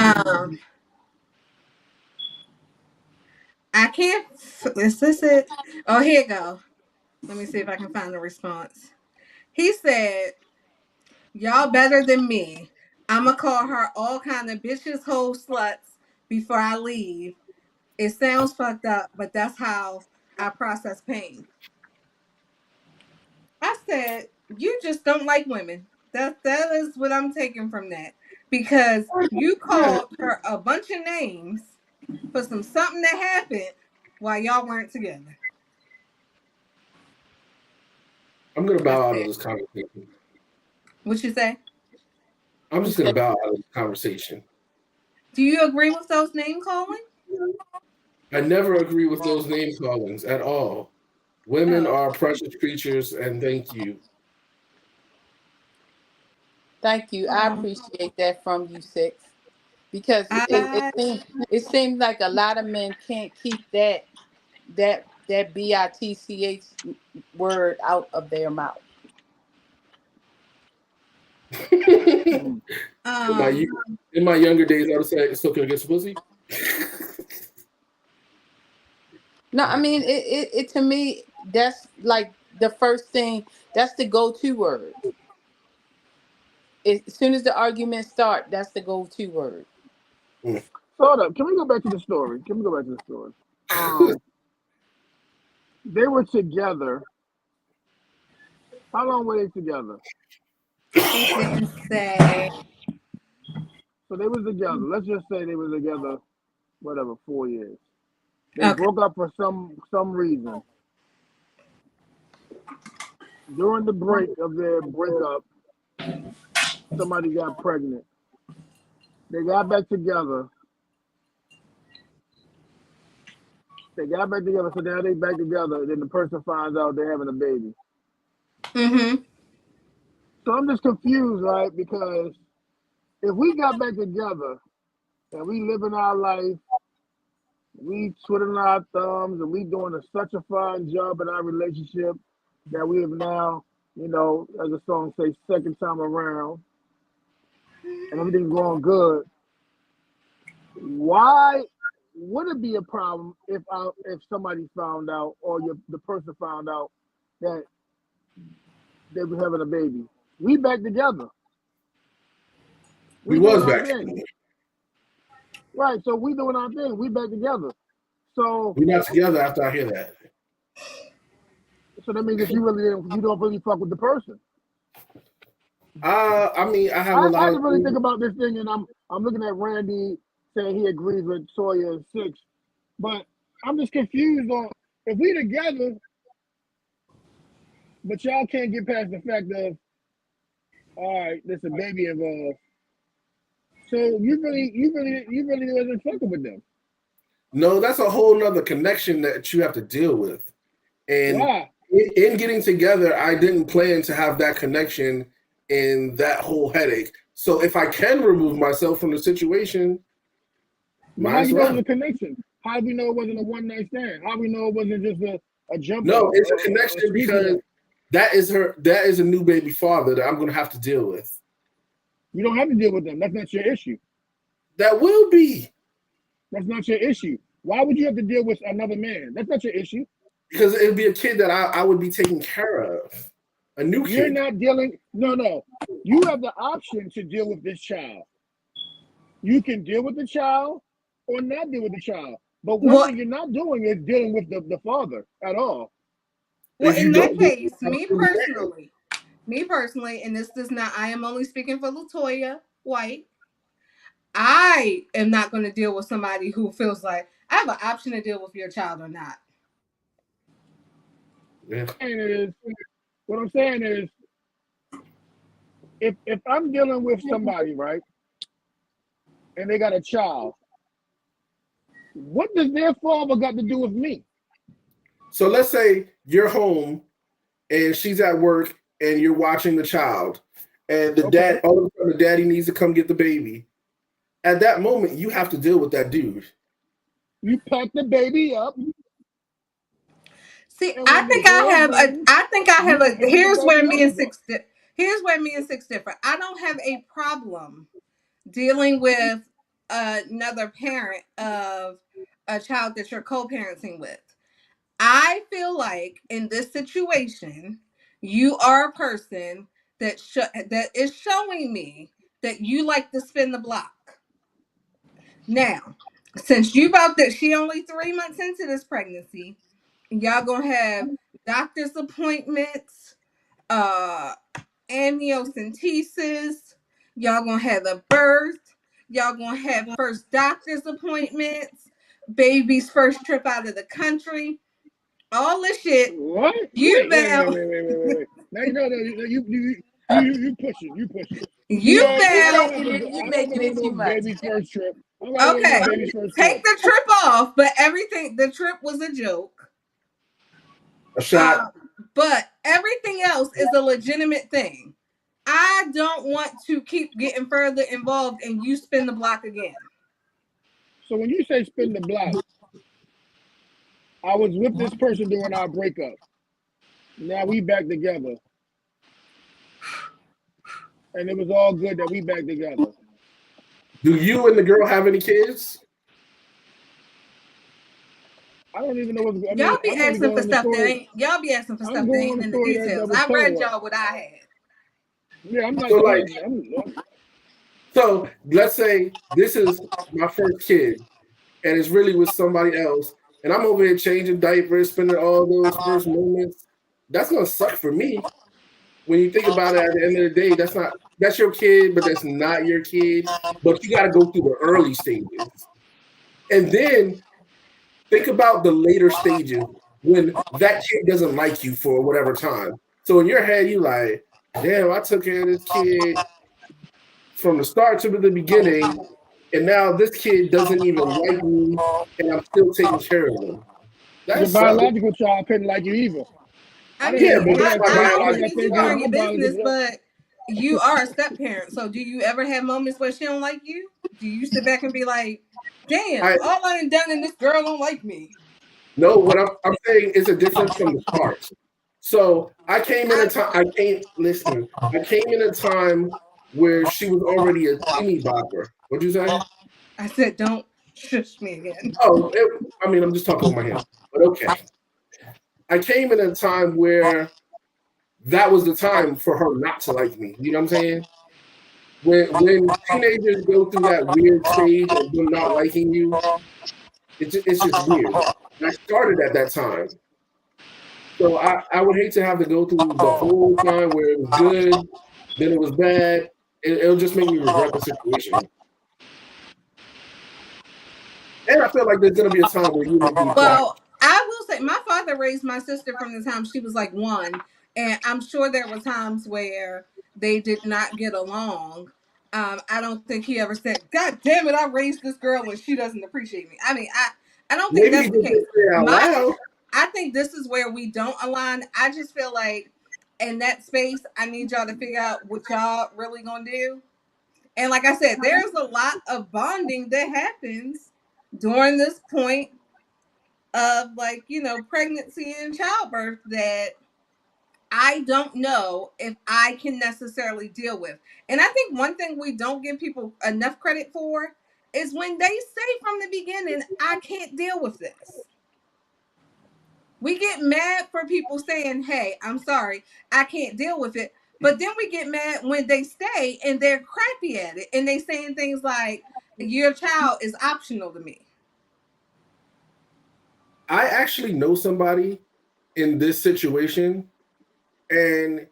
I can't. Is this it? Oh, here you go. Let me see if I can find the response. He said, "Y'all better than me. I'ma call her all kind of bitches, hoes, sluts before I leave. It sounds fucked up, but that's how I process pain." I said, "You just don't like women. That is what I'm taking from that, because you called her a bunch of names for something that happened while y'all weren't together." I'm gonna bow out of this conversation. What you say? I'm just gonna bow out of this conversation. Do you agree with those name calling? I never agree with those name callings at all. Women are precious creatures, and thank you. Thank you. I appreciate that from you, Six. Because it seems like a lot of men can't keep that BITCH word out of their mouth. In my younger days, I would say it's okay to get some pussy. No, I mean it to me, that's like the first thing, that's the go-to word. As soon as the arguments start, that's the go-to word. Hold up. Can we go back to the story? They were together. How long were they together? He didn't say. So they was together. Let's just say they were together, 4 years. They broke up for some reason. During the break of their breakup, somebody got pregnant. They got back together. So now they back together. Then the person finds out they're having a baby. Mm-hmm. So I'm just confused, right? Because if we got back together and we living our life, we twiddling our thumbs, and we doing such a fine job in our relationship that we have now, as the song says, second time around, and everything's going good. Why would it be a problem if somebody found out, or the person found out that they were having a baby? We back together. We was back together. Right, so we doing our thing. We back together. So we're not together after I hear that. So that means that you don't really fuck with the person. I mean, I have a lot. I didn't really think about this thing, and I'm looking at Randy saying he agrees with Sawyer and Six, but I'm just confused on if we together, but y'all can't get past the fact of, all right, there's a baby involved. So you really wasn't fucking with them. No, that's a whole nother connection that you have to deal with. And in getting together, I didn't plan to have that connection in that whole headache. So if I can remove myself from the situation, how you know it was a connection? How do we know it wasn't a one-night stand? How do we know it wasn't just a jump? No, it's a connection because that is a new baby father that I'm going to have to deal with. You don't have to deal with them. That's not your issue. That will be. That's not your issue. Why would you have to deal with another man? That's not your issue. Because it would be a kid that I would be taking care of. A new kid. You're not dealing. No. You have the option to deal with this child. You can deal with the child or not deal with the child. But one thing you're not doing is dealing with the father at all. Well, in that case, me personally, and this does not, I am only speaking for Latoya White. I am not going to deal with somebody who feels like I have an option to deal with your child or not. Yeah. What I'm saying is, if I'm dealing with somebody, right, and they got a child, what does their father got to do with me? So let's say you're home and she's at work and you're watching the child, and the dad, all of a sudden the daddy needs to come get the baby. At that moment, you have to deal with that dude. You pack the baby up. See, I think I have a. Here's where me and Six differ. I don't have a problem dealing with another parent of a child that you're co-parenting with. I feel like in this situation, you are a person that is showing me that you like to spin the block. Now, since you about that, she only 3 months into this pregnancy, y'all gonna have doctor's appointments, amniocentesis, y'all gonna have a birth, y'all gonna have first doctor's appointments, baby's first trip out of the country, all this shit. What? You better. Wait. No, you pushing. You making it too much. Baby's first trip. Okay, take the trip off, but the trip was a joke. A shot. But everything else is a legitimate thing. I don't want to keep getting further involved and you spin the block again. So when you say spin the block, I was with this person during our breakup. Now we back together. And it was all good that we back together. Do you and the girl have any kids? I don't even know what's going on. Y'all be asking for stuff that ain't in the details. I read y'all what I had. Yeah, I'm not. So let's say this is my first kid, and it's really with somebody else, and I'm over here changing diapers, spending all those first moments. That's gonna suck for me. When you think about it, at the end of the day, that's your kid, but that's not your kid. But you got to go through the early stages, and then think about the later stages when that kid doesn't like you for whatever time. So in your head, you like, damn, I took care of this kid from the start to the beginning, and now this kid doesn't even like me, and I'm still taking care of him. That's the biological child couldn't like you either. I mean, I don't need to learn your business, but you are a step parent. So do you ever have moments where she don't like you? Do you sit back and be like, damn, all I done and this girl don't like me? No, what I'm saying is a difference from the start. So I came in a time where she was already a teeny bopper. What'd you say? I said, don't shush me again. Oh, I'm just talking with my hand. But okay. I came in a time where that was the time for her not to like me. You know what I'm saying? When teenagers go through that weird stage of them not liking you, it's just weird. And I started at that time. So I would hate to have to go through the whole time where it was good, then it was bad. It'll just make me regret the situation. And I feel like there's going to be a time where you will be I will say my father raised my sister from the time she was like 1, and I'm sure there were times where they did not get along. I don't think he ever said, God damn it, I raised this girl and she doesn't appreciate me. I mean, I don't think that's the case. I think this is where we don't align. I just feel like in that space, I need y'all to figure out what y'all really gonna do. And like I said, there's a lot of bonding that happens during this point of, like, you know, pregnancy and childbirth that I don't know if I can necessarily deal with. And I think one thing we don't give people enough credit for is when they say from the beginning, I can't deal with this. We get mad for people saying, hey, I'm sorry, I can't deal with it. But then we get mad when they stay and they're crappy at it. And they saying things like, your child is optional to me. I actually know somebody in this situation, and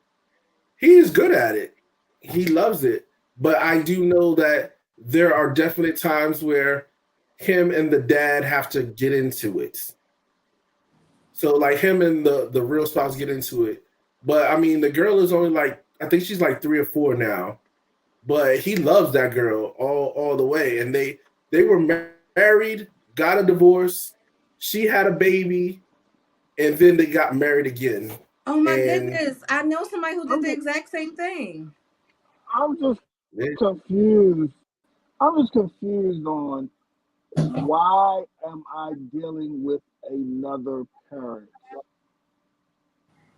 he is good at it. He loves it. But I do know that there are definite times where him and the dad have to get into it. So like him and the real spouse get into it. But I mean, the girl is only like, I think she's like 3 or 4 now. But he loves that girl all the way. And they were married, got a divorce. She had a baby, and then they got married again. Oh my goodness. I know somebody who did the exact same thing. I'm just confused. I'm just confused on why am I dealing with another parent?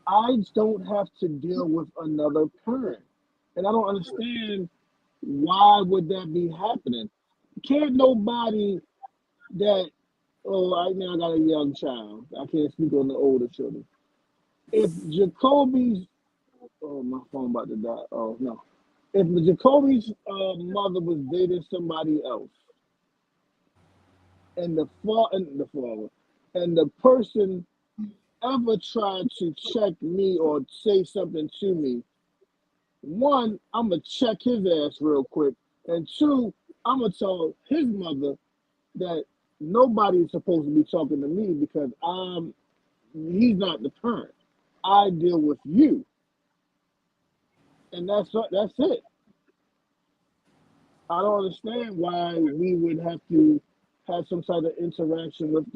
I don't have to deal with another parent. And I don't understand why would that be happening. Can't nobody that, I got a young child. I can't speak on the older children. If Jacoby's, my phone about to die. Oh no. If Jacoby's mother was dating somebody else, and the person ever tried to check me or say something to me, one, I'm gonna check his ass real quick, and two, I'm gonna tell his mother that nobody's supposed to be talking to me because he's not the parent. I deal with you, and that's it. I don't understand why we would have to have some sort of interaction with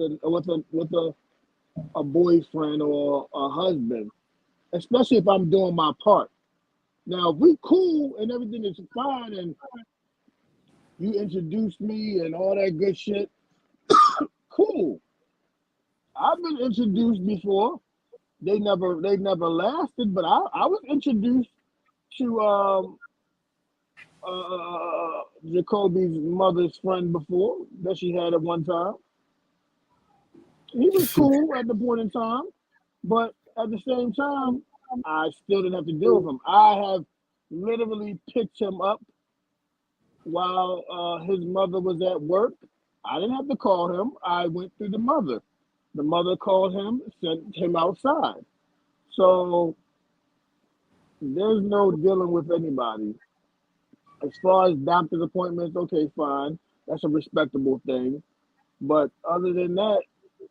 a boyfriend or a husband, especially if I'm doing my part. Now, if we cool and everything is fine, and you introduce me and all that good shit, cool. I've been introduced before. They never lasted, but I was introduced to Jacoby's mother's friend before that she had at one time. He was cool at the point in time, but at the same time, I still didn't have to deal with him. I have literally picked him up while his mother was at work. I didn't have to call him. I went through the mother. The mother called him, sent him outside. So there's no dealing with anybody. As far as doctor's appointments, okay, fine. That's a respectable thing. But other than that,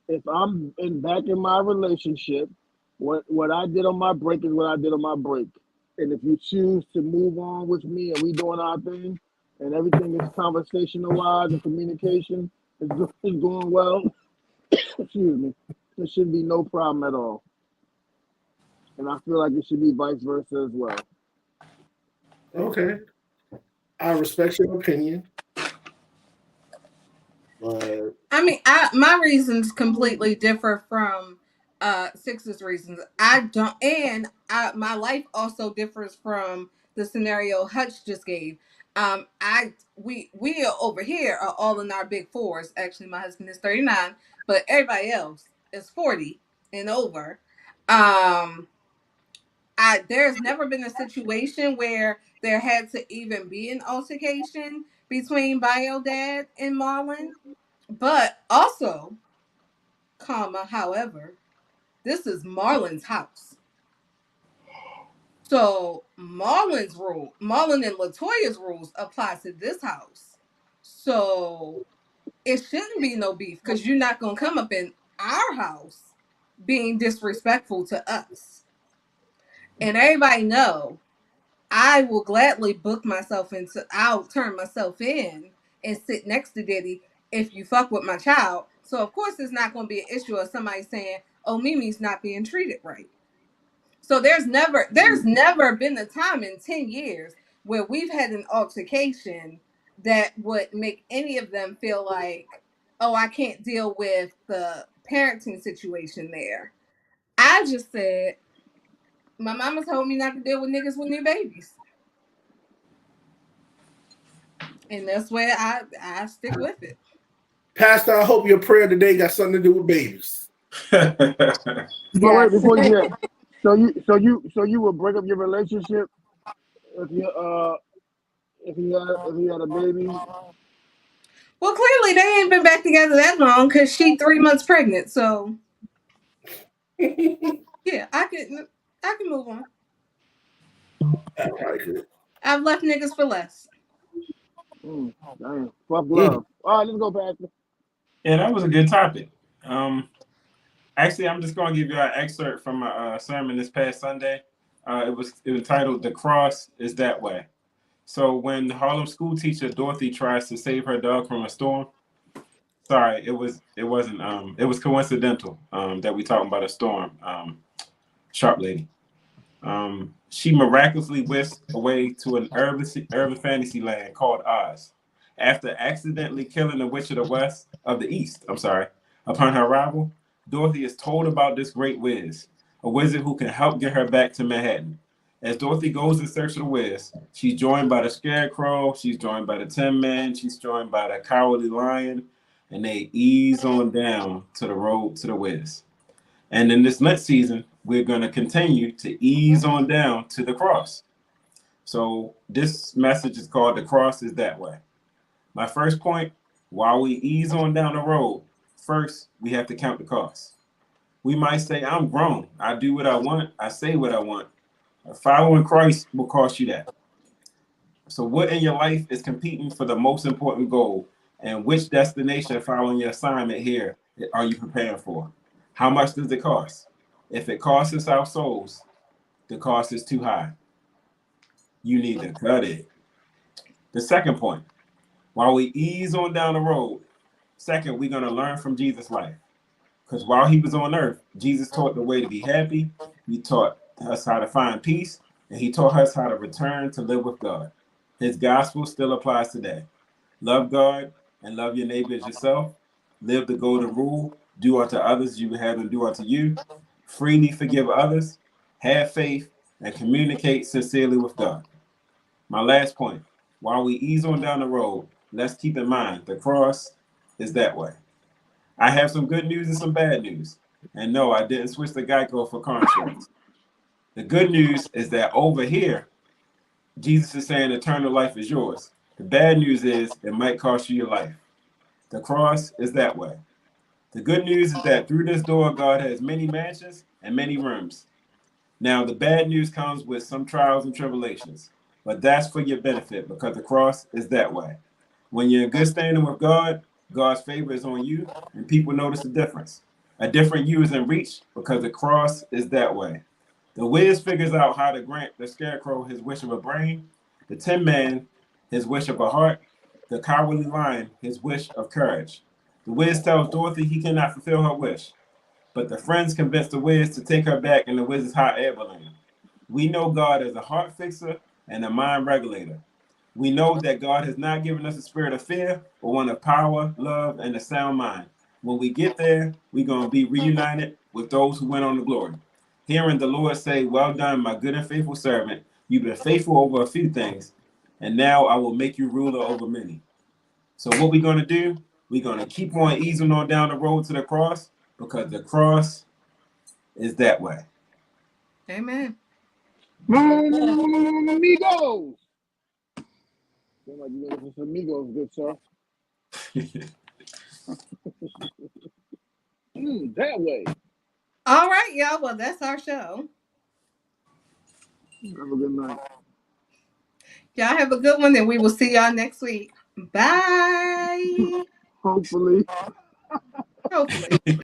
if I'm back in my relationship, what I did on my break is what I did on my break. And if you choose to move on with me and we doing our thing and everything is conversational wise and communication is going well, excuse me, there should be no problem at all. And I feel like it should be vice versa as well. Okay. I respect your opinion. But I mean, my reasons completely differ from Six's reasons. I don't, and my life also differs from the scenario Hutch just gave. We are over here are all in our big fours. Actually, my husband is 39, but everybody else is 40 and over. There's never been a situation where there had to even be an altercation between Bio Dad and Marlon. But also, however, this is Marlon's house. So Marlon and Latoya's rules apply to this house. So it shouldn't be no beef because you're not going to come up in our house being disrespectful to us. And everybody know I will gladly I'll turn myself in and sit next to Diddy if you fuck with my child. So of course it's not going to be an issue of somebody saying, oh, Mimi's not being treated right. So there's never been a time in 10 years where we've had an altercation that would make any of them feel like, oh, I can't deal with the parenting situation there. I just said, my mama told me not to deal with niggas with new babies. And that's where I stick with it. Pastor, I hope your prayer today got something to do with babies. But wait, before you get, so you would break up your relationship if he had a baby? Well, clearly they ain't been back together that long because she 3 months pregnant. So yeah, I can move on. I've left niggas for less. Damn. Fuck love. All right, let's go, Pastor. Yeah, that was a good topic. Actually, I'm just going to give you an excerpt from a sermon this past Sunday. It was titled "The Cross Is That Way." So when the Harlem school teacher Dorothy tries to save her dog from a storm, sorry, it wasn't. It was coincidental that we talking about a storm. Sharp lady. She miraculously whisked away to an urban fantasy land called Oz. After accidentally killing the witch of the East, upon her arrival, Dorothy is told about this great wiz, a wizard who can help get her back to Manhattan. As Dorothy goes in search of the wiz, she's joined by the Scarecrow, she's joined by the Tin Man, she's joined by the Cowardly Lion, and they ease on down to the road to the wiz. And in this Lent season, we're going to continue to ease on down to the cross. So this message is called "The Cross Is That Way." My first point, while we ease on down the road, first, we have to count the cost. We might say, I'm grown. I do what I want. I say what I want. Following Christ will cost you that. So what in your life is competing for the most important goal? And which destination following your assignment here are you preparing for? How much does it cost? If it costs us our souls, the cost is too high. You need to cut it. The second point, while we ease on down the road, second, we're going to learn from Jesus' life. Because while he was on earth, Jesus taught the way to be happy. He taught us how to find peace. And he taught us how to return to live with God. His gospel still applies today. Love God and love your neighbor as yourself. Live the golden rule. Do unto others you would have them do unto you. Freely forgive others. Have faith and communicate sincerely with God. My last point, while we ease on down the road, let's keep in mind the cross is that way. I have some good news and some bad news. And no, I didn't switch to Geico for car insurance. The good news is that over here, Jesus is saying eternal life is yours. The bad news is it might cost you your life. The cross is that way. The good news is that through this door, God has many mansions and many rooms. Now, the bad news comes with some trials and tribulations, but that's for your benefit because the cross is that way. When you're in good standing with God, God's favor is on you, and people notice the difference. A different you is in reach because the cross is that way. The Wiz figures out how to grant the Scarecrow his wish of a brain, the Tin Man his wish of a heart, the Cowardly Lion his wish of courage. The Wiz tells Dorothy he cannot fulfill her wish, but the friends convince the Wiz to take her back in the Wiz's hot air balloon. We know God as a heart fixer and a mind regulator. We know that God has not given us a spirit of fear, but one of power, love, and a sound mind. When we get there, we're going to be reunited with those who went on to glory. Hearing the Lord say, well done, my good and faithful servant. You've been faithful over a few things, and now I will make you ruler over many. So what we're going to do, we're going to keep on easing on down the road to the cross because the cross is that way. Amen. Amigos. Sound like you're looking for amigos, good sir. That way. All right, y'all. Well, that's our show. Have a good night. Y'all have a good one, and we will see y'all next week. Bye. Hopefully.